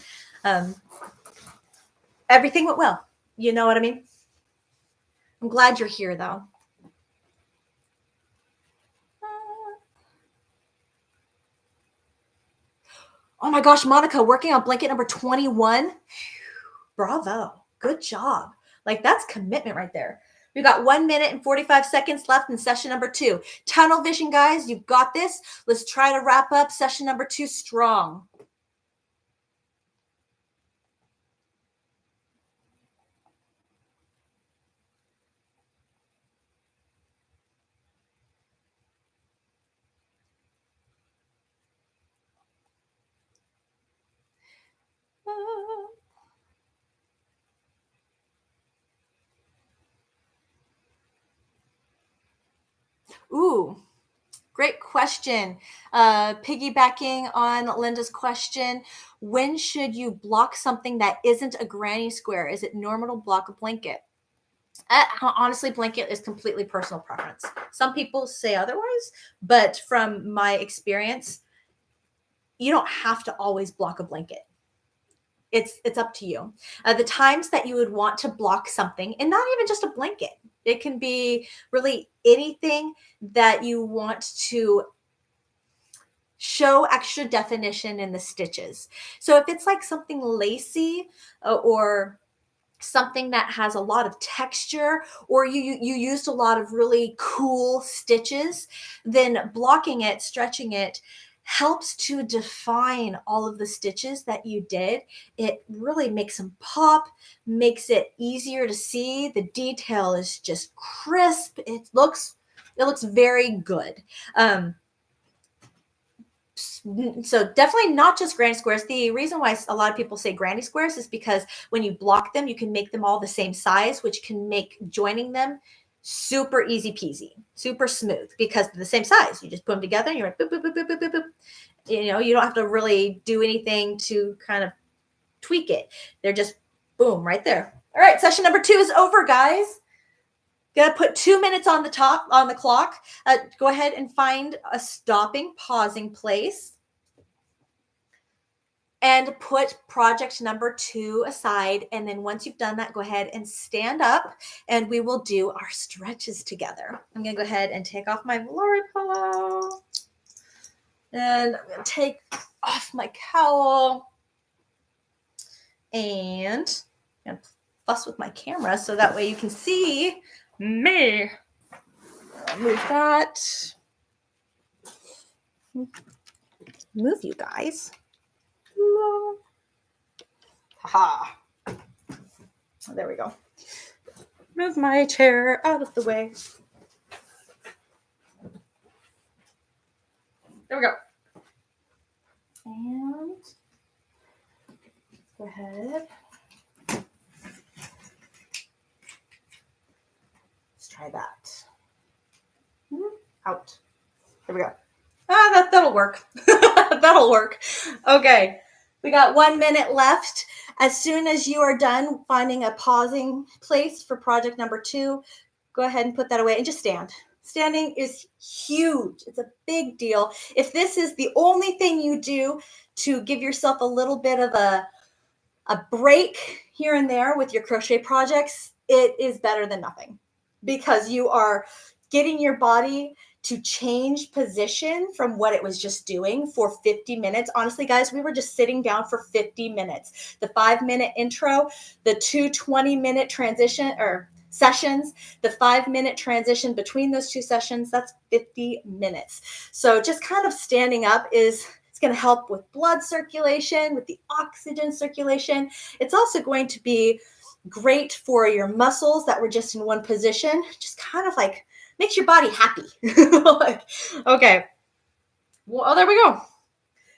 everything went well. You know what I mean? I'm glad you're here, though. Oh my gosh, Monica, working on blanket number 21. Bravo. Good job. Like, that's commitment right there. We've got 1 minute and 45 seconds left in session number 2. Tunnel vision, guys. You've got this. Let's try to wrap up session number 2 strong. Ooh. Great question. Piggybacking on Linda's question, when should you block something that isn't a granny square? Is it normal to block a blanket? Honestly, blanket is completely personal preference. Some people say otherwise, but from my experience, you don't have to always block a blanket. It's up to you. The times that you would want to block something, and not even just a blanket, it can be really anything that you want to show extra definition in the stitches. So if it's like something lacy or something that has a lot of texture, or you used a lot of really cool stitches, then blocking it, stretching it helps to define all of the stitches that you did. It really makes them pop, makes it easier to see. The detail is just crisp. It looks very good. So definitely not just granny squares. The reason why a lot of people say granny squares is because when you block them, you can make them all the same size, which can make joining them super easy peasy, super smooth because they're the same size. You just put them together and you're like, boop, boop, boop, boop, boop, boop, boop. You know, you don't have to really do anything to kind of tweak it. They're just boom right there. All right, session number 2 is over, guys. Gonna put 2 minutes on the clock. Go ahead and find a stopping, pausing place. And put project number 2 aside. And then once you've done that, go ahead and stand up and we will do our stretches together. I'm going to go ahead and take off my Velour pillow. And I'm going to take off my cowl. And I'm going to fuss with my camera so that way you can see me. I'll move that. Move, you guys. Ha! There we go. Move my chair out of the way. There we go. And go ahead. Let's try that. Out. There we go. That'll work. That'll work. Okay. We got 1 minute left. As soon as you are done finding a pausing place for project number 2, go ahead and put that away and just stand. Standing is huge. It's a big deal. If this is the only thing you do to give yourself a little bit of a break here and there with your crochet projects, it is better than nothing because you are getting your body to change position from what it was just doing for 50 minutes. Honestly, guys, we were just sitting down for 50 minutes. The 5-minute intro, the 2 20-minute transition or sessions, the 5-minute transition between those 2 sessions, that's 50 minutes. So just kind of standing up it's going to help with blood circulation, with the oxygen circulation. It's also going to be great for your muscles that were just in one position, just kind of like makes your body happy. Okay. Well, there we go.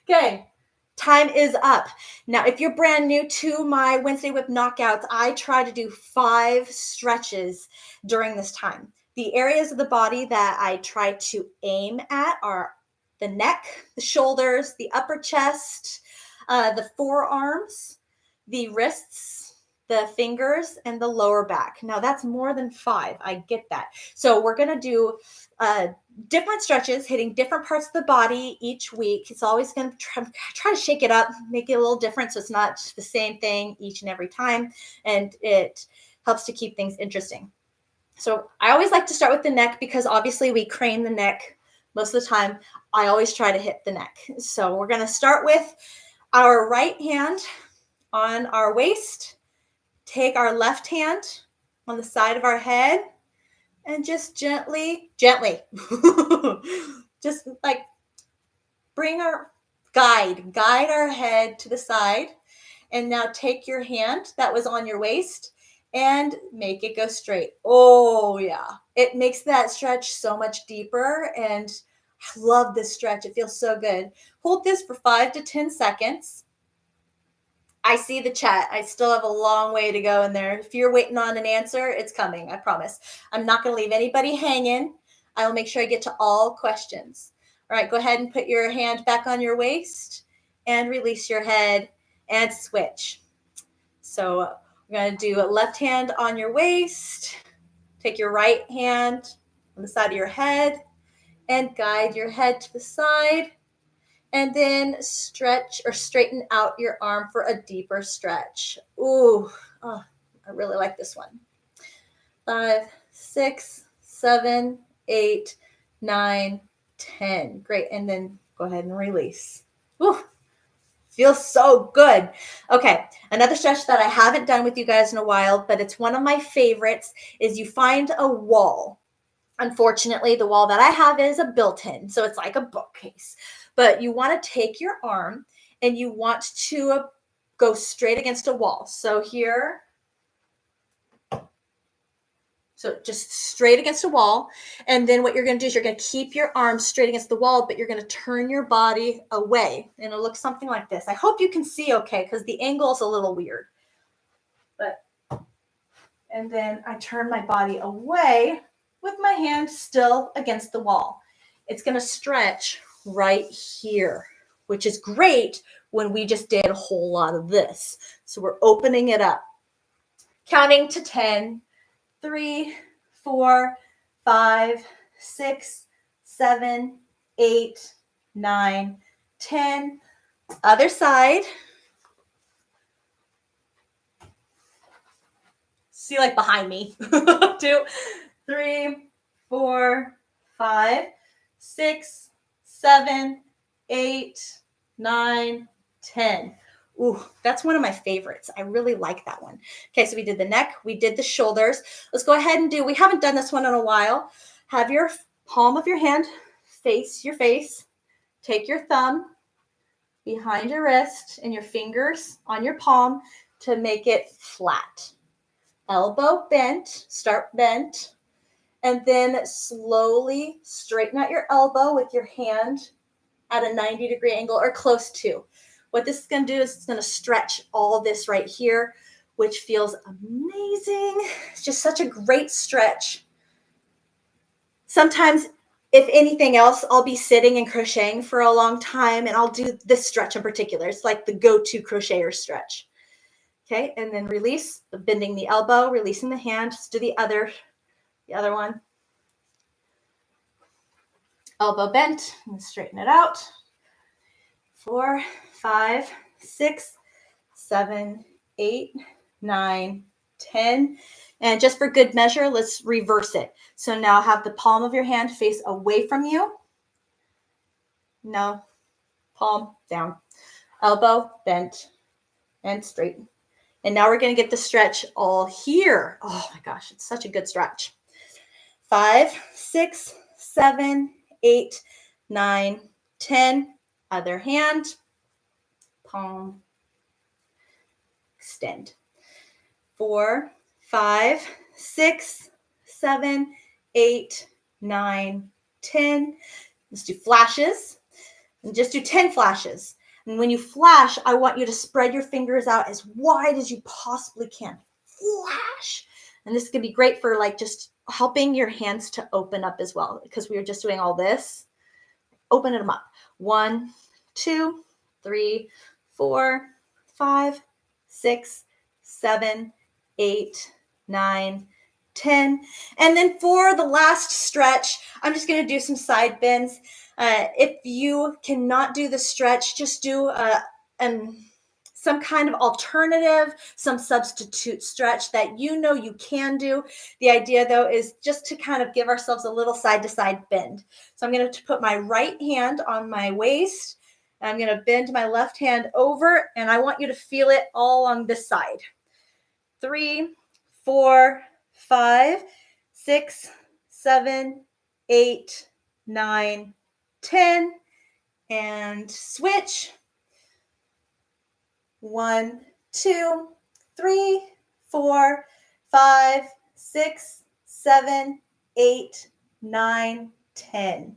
Okay. Time is up. Now, if you're brand new to my Wednesday WIP knockouts, I try to do 5 stretches during this time. The areas of the body that I try to aim at are the neck, the shoulders, the upper chest, the forearms, the wrists, the fingers, and the lower back. Now that's more than 5. I get that. So we're going to do different stretches, hitting different parts of the body each week. It's always going to try to shake it up, make it a little different so it's not the same thing each and every time. And it helps to keep things interesting. So I always like to start with the neck because obviously we crane the neck most of the time. I always try to hit the neck. So we're going to start with our right hand on our waist. Take our left hand on the side of our head and just gently, just like bring guide our head to the side. And now take your hand that was on your waist and make it go straight. Oh yeah. It makes that stretch so much deeper. And I love this stretch. It feels so good. Hold this for 5 to 10 seconds. I see the chat. I still have a long way to go in there. If you're waiting on an answer, it's coming. I promise. I'm not going to leave anybody hanging. I will make sure I get to all questions. All right, go ahead and put your hand back on your waist and release your head and switch. So we're going to do a left hand on your waist. Take your right hand on the side of your head and guide your head to the side. And then stretch or straighten out your arm for a deeper stretch. Ooh, oh, I really like this one. 5, 6, 7, 8, 9, 10. Great. And then go ahead and release. Ooh, feels so good. Okay. Another stretch that I haven't done with you guys in a while, but it's one of my favorites, is you find a wall. Unfortunately, the wall that I have is a built-in, so it's like a bookcase. But you want to take your arm and you want to go straight against a wall. So here, so just straight against a wall. And then what you're going to do is you're going to keep your arm straight against the wall, but you're going to turn your body away. And it'll look something like this. I hope you can see okay, because the angle is a little weird. And then I turn my body away with my hand still against the wall. It's going to stretch right here, which is great when we just did a whole lot of this. So we're opening it up. Counting to 10, 3, 4, 5, 6, 7, 8, 9, 10. Other side. See, like behind me. 2, 3, 4, 5, 6, 7, 8, 9, 10. Ooh, that's one of my favorites. I really like that one. Okay, so we did the neck, we did the shoulders. Let's go ahead and we haven't done this one in a while. Have your palm of your hand face your face. Take your thumb behind your wrist and your fingers on your palm to make it flat. Elbow bent, start bent, and then slowly straighten out your elbow with your hand at a 90-degree angle or close to. What this is going to do is it's going to stretch all this right here, which feels amazing. It's just such a great stretch. Sometimes, if anything else, I'll be sitting and crocheting for a long time, and I'll do this stretch in particular. It's like the go-to crocheter stretch. Okay, and then release, bending the elbow, releasing the hand. Let's do the other one. Elbow bent, and straighten it out. 4, 5, 6, 7, 8, 9, 10. And just for good measure, let's reverse it. So now have the palm of your hand face away from you. No, palm down. Elbow bent and straighten. And now we're going to get the stretch all here. Oh my gosh, it's such a good stretch. 5, 6, 7, 8, 9, 10. Other hand, palm, extend. 4, 5, 6, 7, 8, 9, 10. Let's do flashes. And just do 10 flashes. And when you flash, I want you to spread your fingers out as wide as you possibly can. Flash. And this can be great for like just helping your hands to open up as well, because we were just doing all this. Open them up. 1, 2, 3, 4, 5, 6, 7, 8, 9, 10. And then for the last stretch, I'm just going to do some side bends. If you cannot do the stretch, just do some kind of alternative, some substitute stretch that you know you can do. The idea, though, is just to kind of give ourselves a little side-to-side bend. So I'm going to put my right hand on my waist. I'm going to bend my left hand over, and I want you to feel it all along this side. 3, 4, 5, 6, 7, 8, 9, 10, and switch. 1, 2, 3, 4, 5, 6, 7, 8, 9, 10.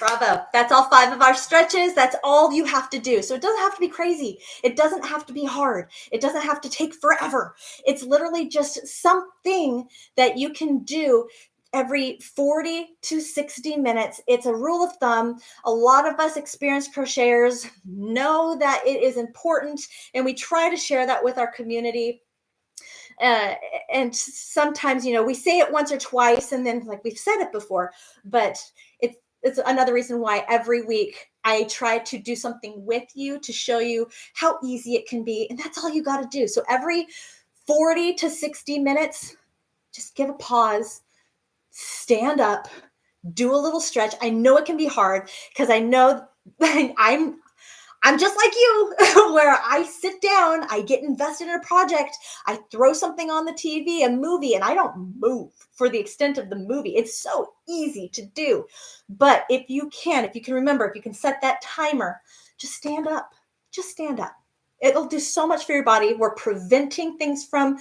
Bravo. That's all 5 of our stretches. That's all you have to do. So it doesn't have to be crazy. It doesn't have to be hard. It doesn't have to take forever. It's literally just something that you can do every 40 to 60 minutes. It's a rule of thumb. A lot of us experienced crocheters know that it is important, and we try to share that with our community. uh, and sometimes, we say it once or twice and then like we've said it before, but it's another reason why every week I try to do something with you to show you how easy it can be, and that's all you got to do. So every 40 to 60 minutes, just give a pause, stand up, do a little stretch. I know it can be hard because I know I'm just like you, where I sit down, I get invested in a project, I throw something on the TV, a movie, and I don't move for the extent of the movie. It's so easy to do. But if you can remember, if you can set that timer, just stand up. Just stand up. It'll do so much for your body. We're preventing things from,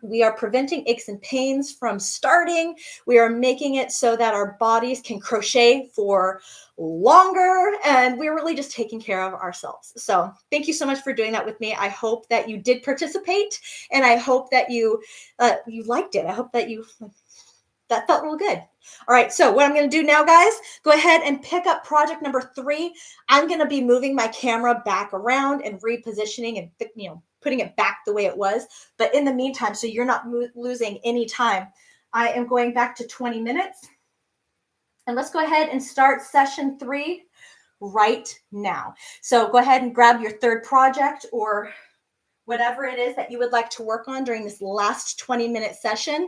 we are preventing aches and pains from starting. We are making it so that our bodies can crochet for longer, and we're really just taking care of ourselves. So thank you so much for doing that with me. I hope that you did participate, and I hope that you liked it. I hope that that felt real good. All right, so what I'm going to do now, guys, go ahead and pick up project number 3. I'm going to be moving my camera back around and repositioning and putting it back the way it was. But in the meantime, so you're not losing any time, I am going back to 20 minutes. And let's go ahead and start session 3 right now. So go ahead and grab your third project or whatever it is that you would like to work on during this last 20-minute session.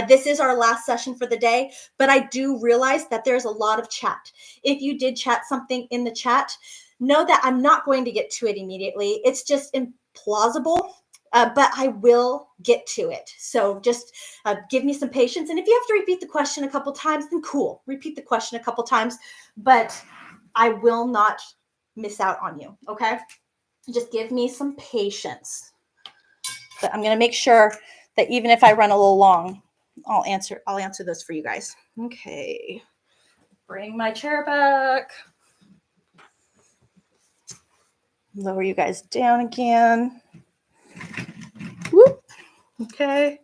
This is our last session for the day, but I do realize that there's a lot of chat. If you did chat something in the chat, know that I'm not going to get to it immediately. It's just implausible, but I will get to it. So just give me some patience. And if you have to repeat the question a couple times, then cool. Repeat the question a couple times, but I will not miss out on you, okay? Just give me some patience. But I'm going to make sure that even if I run a little long, I'll answer those for you guys. Okay. Bring my chair back. Lower you guys down again. Whoop. Okay.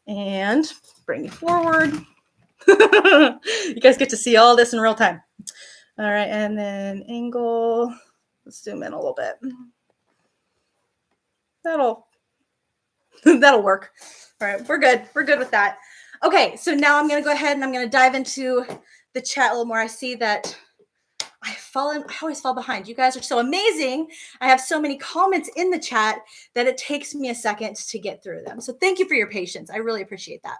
And bring you forward. You guys get to see all this in real time. All right. And then angle. Let's zoom in a little bit. That'll work. All right, we're good. We're good with that. Okay, so now I'm going to go ahead and I'm going to dive into the chat a little more. I see that I always fall behind. You guys are so amazing. I have so many comments in the chat that it takes me a second to get through them. So thank you for your patience. I really appreciate that.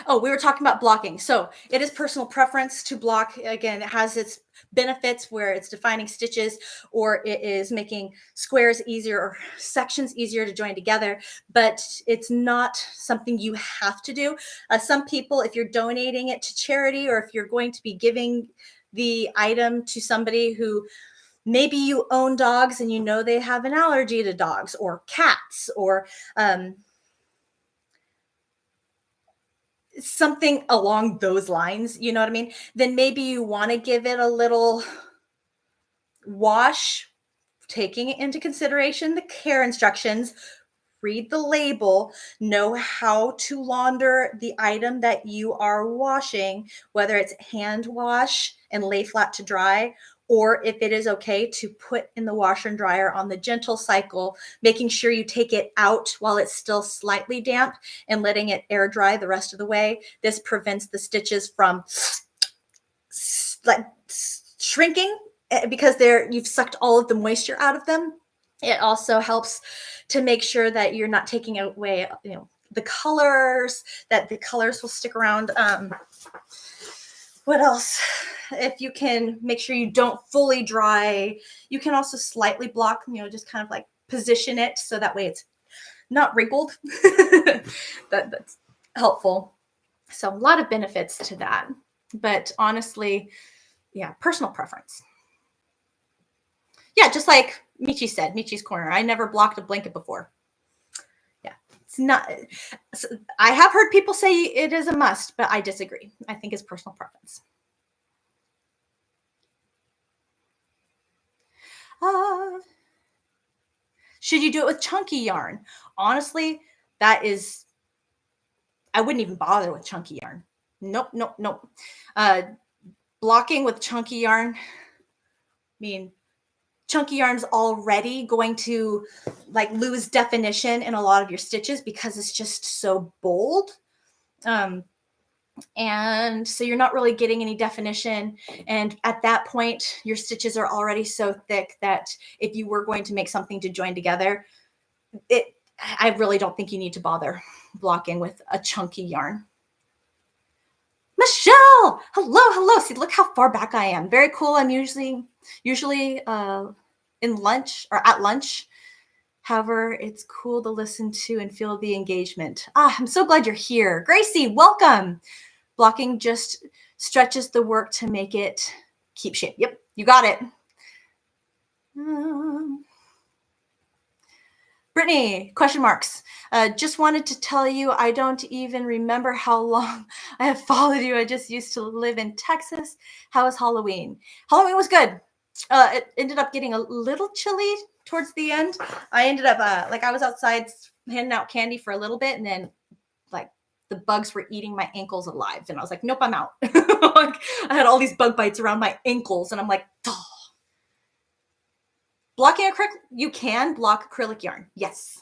Oh, we were talking about blocking. So it is personal preference to block. Again, it has its benefits where it's defining stitches or it is making squares easier or sections easier to join together, but it's not something you have to do. Some people, if you're donating it to charity or if you're going to be giving the item to somebody who maybe you own dogs and you know they have an allergy to dogs or cats or something along those lines, you know what I mean? Then maybe you want to give it a little wash, taking into consideration the care instructions, read the label, know how to launder the item that you are washing, whether it's hand wash and lay flat to dry, or if it is okay to put in the washer and dryer on the gentle cycle, making sure you take it out while it's still slightly damp and letting it air dry the rest of the way. This prevents the stitches from like shrinking because you've sucked all of the moisture out of them. It also helps to make sure that you're not taking away, the colors, that the colors will stick around. What else? If you can make sure you don't fully dry, you can also slightly block, just kind of like position it so that way it's not wrinkled. That's helpful. So a lot of benefits to that. But honestly, yeah, personal preference. Yeah, just like Michi said, Michi's Corner. I never blocked a blanket before. Yeah, it's not. I have heard people say it is a must, but I disagree. I think it's personal preference. Should you do it with chunky yarn? Honestly, That is, I wouldn't even bother with chunky yarn. Nope, nope, nope. Blocking with chunky yarn, I mean, chunky yarn's already going to like lose definition in a lot of your stitches because it's just so bold. And so you're not really getting any definition. And at that point, your stitches are already so thick that if you were going to make something to join together, I really don't think you need to bother blocking with a chunky yarn. Michelle, hello. See, look how far back I am. Very cool. I'm usually in lunch or at lunch. However, it's cool to listen to and feel the engagement. I'm so glad you're here. Gracie, welcome. Blocking just stretches the work to make it keep shape. Yep, you got it. Brittany, question marks. Just wanted to tell you I don't even remember how long I have followed you. I just used to live in Texas. How was Halloween? Halloween was good. It ended up getting a little chilly towards the end. I ended up I was outside handing out candy for a little bit, and then like the bugs were eating my ankles alive, and I was like, nope, I'm out. Like, I had all these bug bites around my ankles, and I'm like, oh. Blocking acrylic, you can block acrylic yarn. Yes.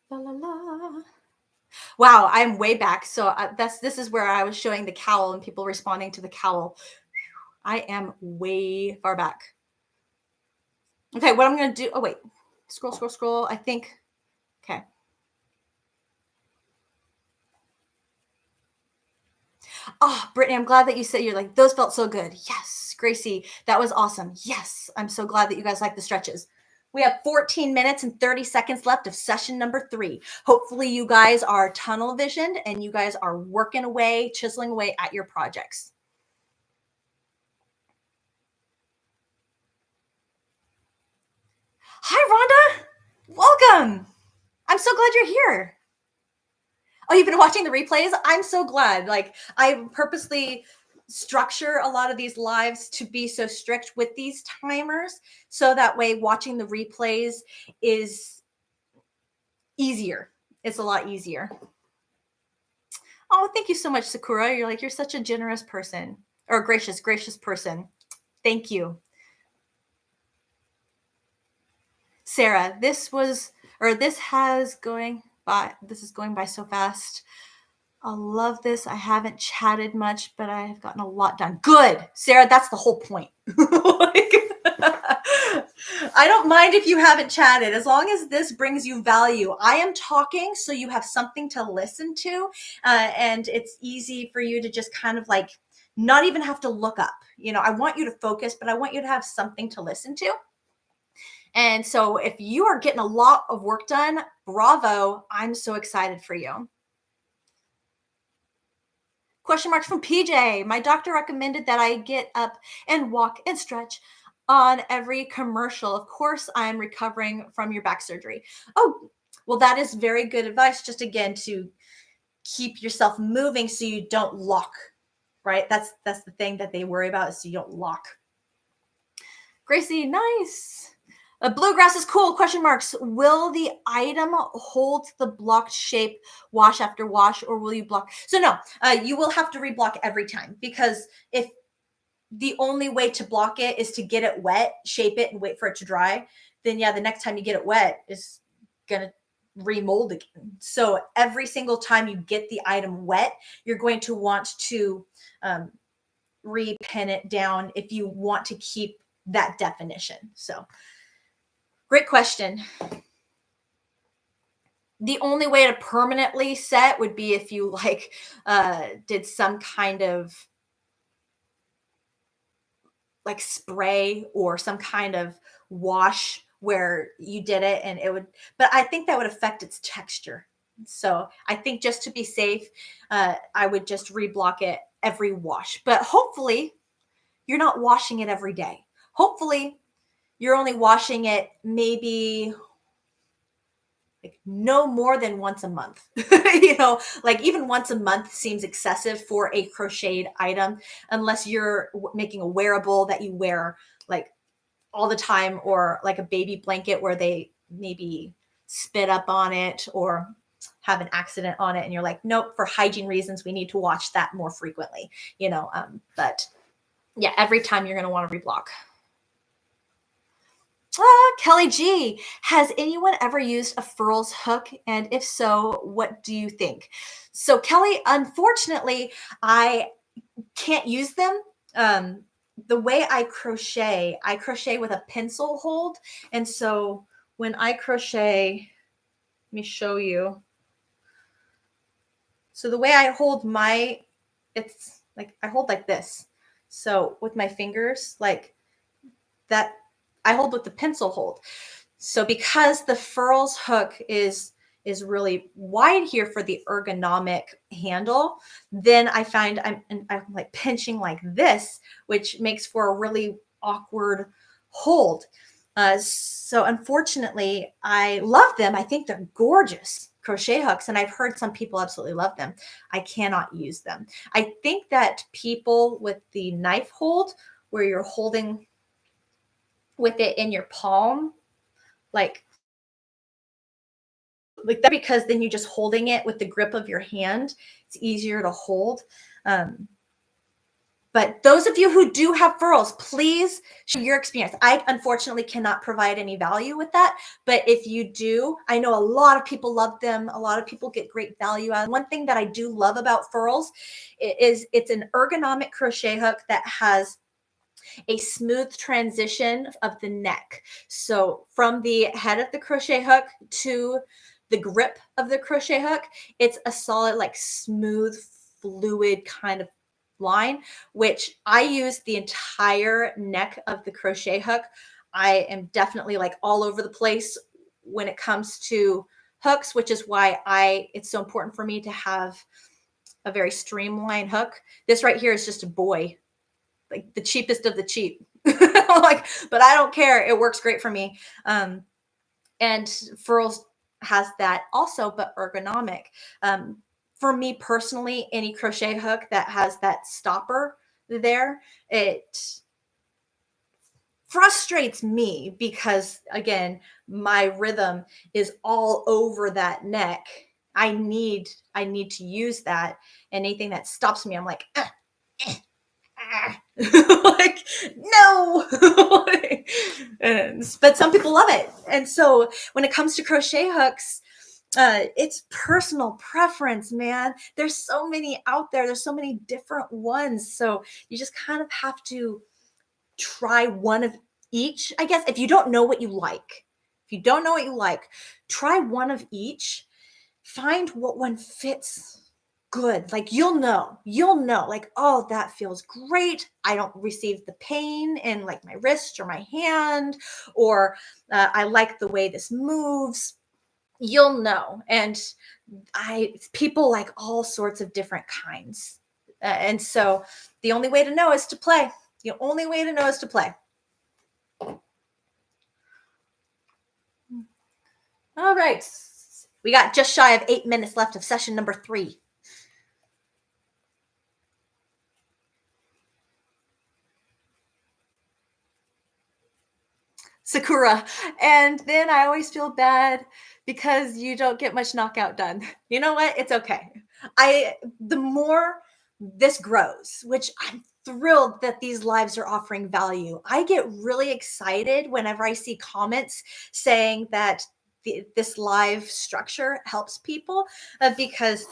La, la, la. Wow, I'm way back. So this is where I was showing the cowl and people responding to the cowl. I am way far back. Okay, what I'm going to do. Oh, wait. Scroll. I think. Okay. Oh, Brittany, I'm glad that you said you're like, those felt so good. Yes. Gracie, that was awesome. Yes. I'm so glad that you guys like the stretches. We have 14 minutes and 30 seconds left of session number 3. Hopefully you guys are tunnel visioned and you guys are working away, chiseling away at your projects. Hi, Rhonda. Welcome. I'm so glad you're here. Oh, you've been watching the replays? I'm so glad. Like, I purposely structure a lot of these lives to be so strict with these timers, so that way watching the replays is easier. It's a lot easier. Oh, thank you so much, Sakura. You're such a generous person, or gracious person. Thank you. Sarah, this is going by so fast. I love this. I haven't chatted much, but I have gotten a lot done. Good. Sarah, that's the whole point. I don't mind if you haven't chatted, as long as this brings you value. I am talking so you have something to listen to, and it's easy for you to just kind of like not even have to look up. I want you to focus, but I want you to have something to listen to. And so if you are getting a lot of work done, bravo. I'm so excited for you. Question marks from PJ. My doctor recommended that I get up and walk and stretch on every commercial. Of course, I'm recovering from your back surgery. Oh, well, that is very good advice. Just again, to keep yourself moving so you don't lock, right? That's the thing that they worry about, is so you don't lock. Gracie, nice. Bluegrass is cool. Question marks. Will the item hold the blocked shape wash after wash, or will you block? So no, you will have to reblock every time, because if the only way to block it is to get it wet, shape it, and wait for it to dry, then yeah, the next time you get it wet is going to remold again. So every single time you get the item wet, you're going to want to repin it down if you want to keep that definition. So great question. The only way to permanently set would be if you did some kind of like spray or some kind of wash where you did it and it would, but I think that would affect its texture. So I think just to be safe, I would just reblock it every wash, but hopefully you're not washing it every day. Hopefully you're only washing it maybe like no more than once a month. Like even once a month seems excessive for a crocheted item, unless you're making a wearable that you wear like all the time, or like a baby blanket where they maybe spit up on it or have an accident on it. And you're like, nope, for hygiene reasons, we need to wash that more frequently, but yeah, every time you're going to want to reblock. Kelly G, has anyone ever used a furls hook? And if so, what do you think? So Kelly, unfortunately, I can't use them. The way I crochet with a pencil hold. And so when I crochet, let me show you. So the way I hold it's like, I hold like this. So with my fingers, like that, I hold with the pencil hold. So because the furls hook is really wide here for the ergonomic handle, then I find I'm like pinching like this, which makes for a really awkward hold. So unfortunately, I love them. I think they're gorgeous crochet hooks, and I've heard some people absolutely love them. I cannot use them. I think that people with the knife hold, where you're holding with it in your palm, like that, because then you're just holding it with the grip of your hand. It's easier to hold. But those of you who do have furls, please share your experience. I unfortunately cannot provide any value with that. But if you do, I know a lot of people love them. A lot of people get great value out. One thing that I do love about furls is it's an ergonomic crochet hook that has a smooth transition of the neck. So from the head of the crochet hook to the grip of the crochet hook, it's a solid, like smooth, fluid kind of line, which I use the entire neck of the crochet hook. I am definitely like all over the place when it comes to hooks, which is why it's so important for me to have a very streamlined hook. This right here is just a boy, like the cheapest of the cheap. Like, but I don't care. It works great for me. And furls has that also, but ergonomic. For me personally, any crochet hook that has that stopper there, it frustrates me because, again, my rhythm is all over that neck. I need to use that, and anything that stops me, I'm like, like, no. But some people love it. And so when it comes to crochet hooks, it's personal preference, man. There's so many out there. There's so many different ones. So you just kind of have to try one of each, I guess. If you don't know what you like, try one of each. Find what one fits good. Like you'll know like, oh, that feels great. I don't receive the pain in like my wrist or my hand, or I like the way this moves. You'll know. And people like all sorts of different kinds. And so the only way to know is to play. All right. We got just shy of 8 minutes left of session number 3. Sakura. And then I always feel bad because you don't get much knockout done. You know what? It's okay. The more this grows, which I'm thrilled that these lives are offering value. I get really excited whenever I see comments saying that this live structure helps people, because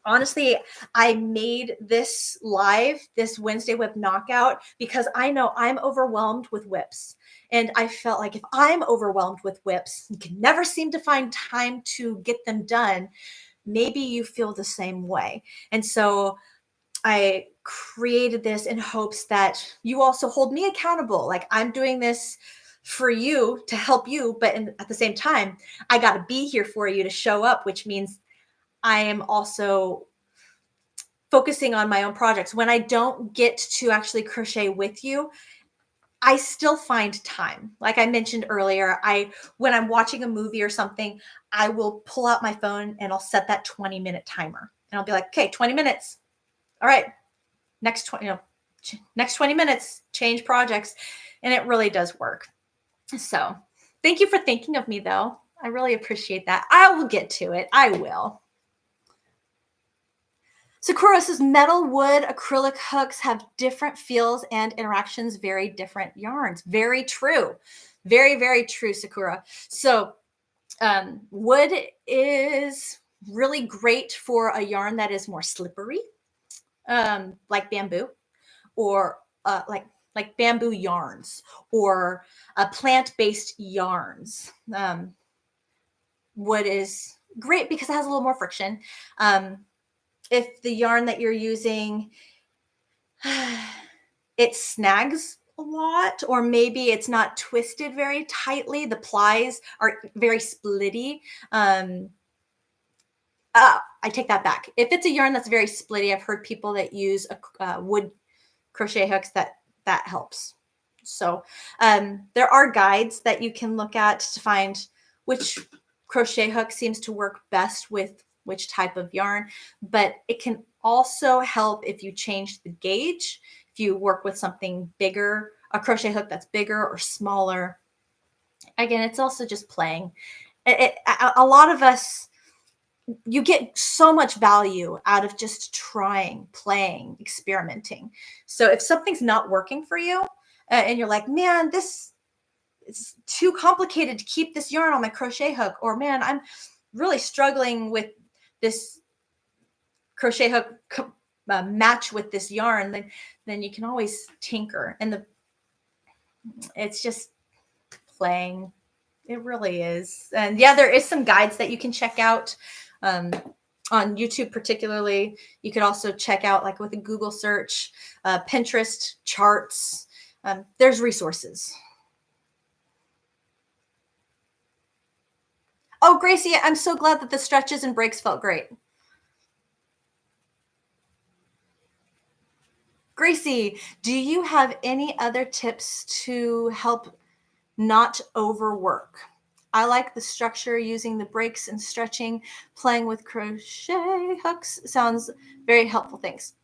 honestly, I made this Wednesday WIP knockout because I know I'm overwhelmed with WIPs. And I felt like if I'm overwhelmed with WIPs and can never seem to find time to get them done, maybe you feel the same way. And so I created this in hopes that you also hold me accountable. Like I'm doing this for you to help you, but at the same time, I got to be here for you to show up, which means I am also focusing on my own projects. When I don't get to actually crochet with you, I still find time. Like I mentioned earlier, when I'm watching a movie or something, I will pull out my phone and I'll set that 20-minute timer. And I'll be like, okay, 20 minutes. All right, next 20 minutes, change projects. And it really does work. So thank you for thinking of me, though. I really appreciate that. I will get to it. I will. Sakura says metal, wood, acrylic hooks have different feels and interactions, very different yarns. Very true. Very, very true, Sakura. So wood is really great for a yarn that is more slippery, like bamboo, or like bamboo yarns, or plant-based yarns. Wood is great because it has a little more friction. If the yarn that you're using, it snags a lot, or maybe it's not twisted very tightly, the plies are very splitty. I take that back. If it's a yarn that's very splitty, I've heard people that use wood crochet hooks that helps. So there are guides that you can look at to find which crochet hook seems to work best with which type of yarn, but it can also help if you change the gauge, if you work with something bigger, a crochet hook that's bigger or smaller. Again, it's also just playing. A lot of us, you get so much value out of just trying, playing, experimenting. So if something's not working for you and you're like, man, it's too complicated to keep this yarn on my crochet hook, or man, I'm really struggling with this crochet hook match with this yarn, then you can always tinker. And it's just playing. It really is. And yeah, there is some guides that you can check out on YouTube particularly. You could also check out, like with a Google search, Pinterest, charts. There's resources. Oh, Gracie, I'm so glad that the stretches and breaks felt great. Gracie, do you have any other tips to help not overwork? I like the structure, using the breaks and stretching, playing with crochet hooks. Sounds very helpful. Thanks.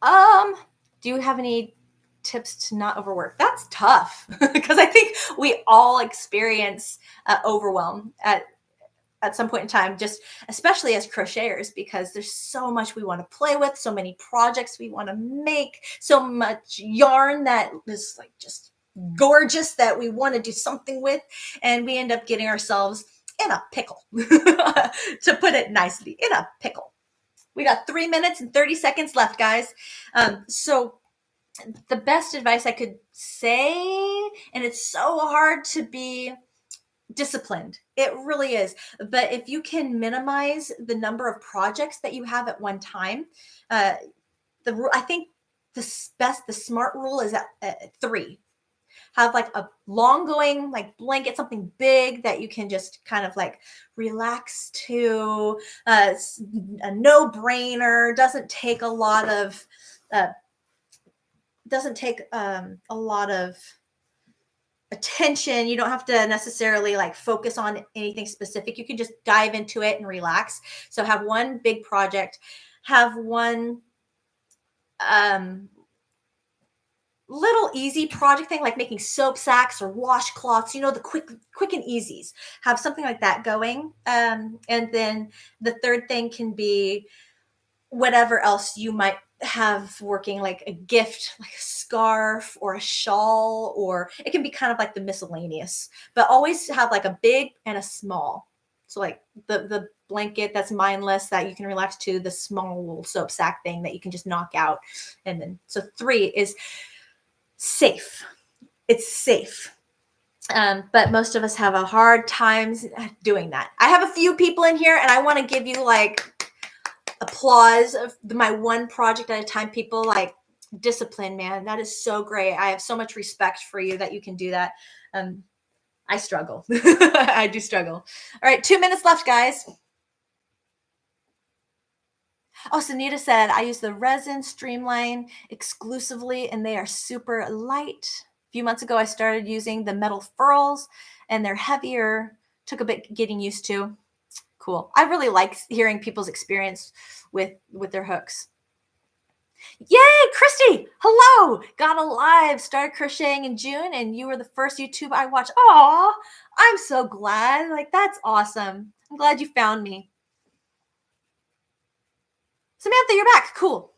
Do you have any tips to not overwork? That's tough because I think we all experience overwhelm at some point in time, just especially as crocheters, because there's so much we want to play with, so many projects we want to make, so much yarn that is like just gorgeous that we want to do something with, and we end up getting ourselves in a pickle, to put it nicely, in a pickle. We got 3 minutes and 30 seconds left, guys. So the best advice I could say, and it's so hard to be disciplined, it really is, but if you can minimize the number of projects that you have at one time, I think the smart rule is at 3. Have like a long going like blanket, something big that you can just kind of like relax to, a no-brainer, doesn't take a lot of attention. You don't have to necessarily like focus on anything specific. You can just dive into it and relax. So have one big project, have one little easy project thing, like making soap sacks or washcloths, the quick and easies. Have something like that going. And then the third thing can be whatever else you might have working, like a gift, like a scarf or a shawl, or it can be kind of like the miscellaneous, but always have like a big and a small. So like the blanket that's mindless that you can relax to, the small little soap sack thing that you can just knock out. And then, so 3 is safe. It's safe. But most of us have a hard time doing that. I have a few people in here, and I want to give you like applause of my one project at a time people. Like, discipline, man, that is so great. I have so much respect for you that you can do that. I struggle. I do struggle. All right, 2 minutes left, guys. Oh, Sunita said, I use the resin streamline exclusively and they are super light. A few months ago, I started using the metal furls and they're heavier. Took a bit getting used to. Cool. I really like hearing people's experience with their hooks. Yay, Christy! Hello! Got alive. Started crocheting in June and you were the first YouTube I watched. Aw, I'm so glad. Like, that's awesome. I'm glad you found me. Samantha, you're back. Cool.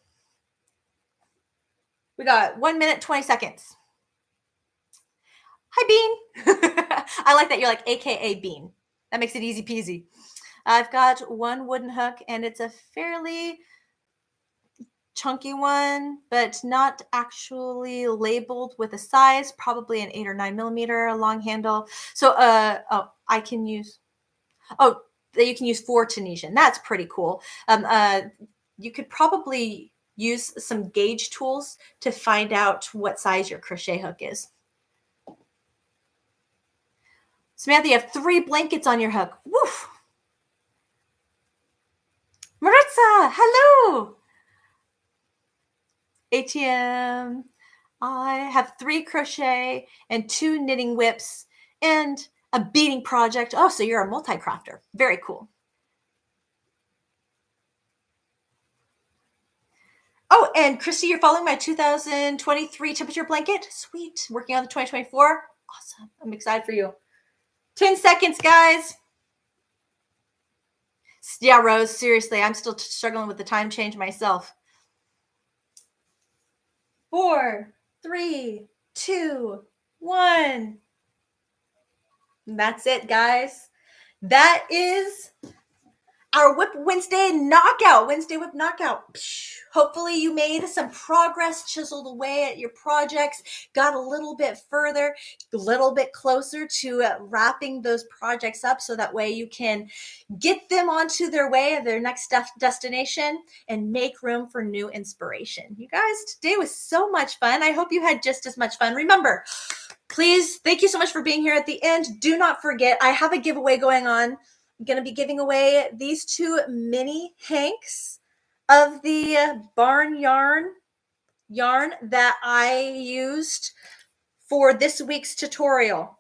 We got 1 minute, 20 seconds. Hi, Bean. I like that you're like AKA Bean. That makes it easy peasy. I've got one wooden hook and it's a fairly chunky one, but not actually labeled with a size, probably an 8 or 9 millimeter long handle. So, I can use, you can use 4 Tunisian. That's pretty cool. You could probably use some gauge tools to find out what size your crochet hook is. Samantha, you have 3 blankets on your hook. Woof. Maritza, hello. ATM. I have 3 crochet and 2 knitting whips and a beading project. Oh, so you're a multi-crafter. Very cool. Oh, and Christy, you're following my 2023 temperature blanket. Sweet. Working on the 2024. Awesome. I'm excited for you. 10 seconds, guys. Yeah, Rose, seriously, I'm still struggling with the time change myself. 4, 3, 2, 1. That's it, guys. That is our WIP Wednesday knockout. Wednesday WIP knockout. Hopefully you made some progress, chiseled away at your projects, got a little bit further, a little bit closer to wrapping those projects up so that way you can get them onto their way, their next destination, and make room for new inspiration. You guys, today was so much fun. I hope you had just as much fun. Remember, please, thank you so much for being here at the end. Do not forget, I have a giveaway going on. I'm going to be giving away these 2 mini hanks of the barn yarn that I used for this week's tutorial,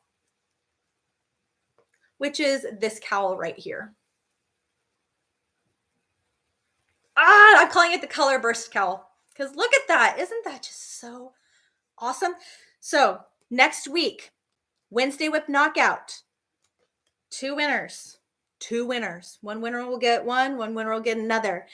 which is this cowl right here. I'm calling it the color burst cowl because look at that. Isn't that just so awesome? So next week, Wednesday WIP knockout, 2 winners. 2 winners. One winner will get one winner will get another.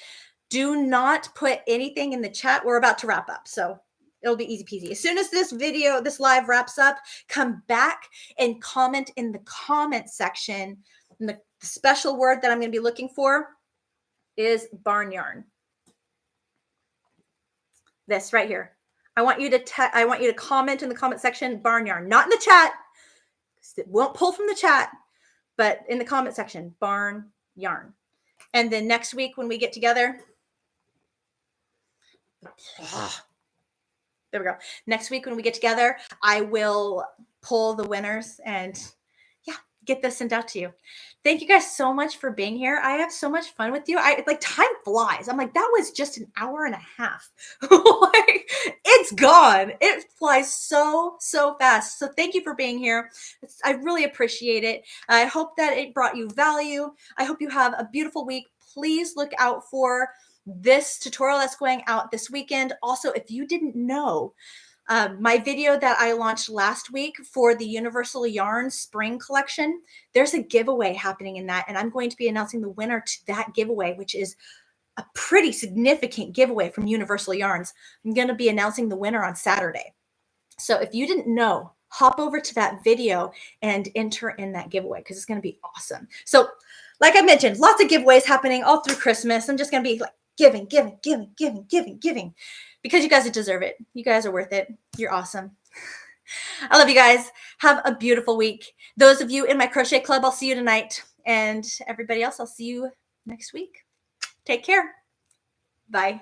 Do not put anything in the chat. We're about to wrap up, so it'll be easy peasy. As soon as this live wraps up, come back and comment in the comment section. And the special word that I'm going to be looking for is barn yarn. This right here. I want you to comment in the comment section, barn yarn, not in the chat. It won't pull from the chat, but in the comment section, barn yarn. And then next week when we get together, there we go. Next week when we get together, I will pull the winners and get this sent out to you. Thank you guys so much for being here. I have so much fun with you. Time flies. I'm like, that was just an hour and a half. Like, it's gone. It flies so fast. So thank you for being here. I really appreciate it. I hope that it brought you value. I hope you have a beautiful week. Please look out for this tutorial that's going out this weekend. Also, if you didn't know, my video that I launched last week for the Universal Yarn Spring Collection, there's a giveaway happening in that, and I'm going to be announcing the winner to that giveaway, which is a pretty significant giveaway from Universal Yarns. I'm going to be announcing the winner on Saturday. So if you didn't know, hop over to that video and enter in that giveaway because it's going to be awesome. So like I mentioned, lots of giveaways happening all through Christmas. I'm just going to be like giving. Because you guys deserve it. You guys are worth it. You're awesome. I love you guys. Have a beautiful week. Those of you in my crochet club, I'll see you tonight. And everybody else, I'll see you next week. Take care. Bye.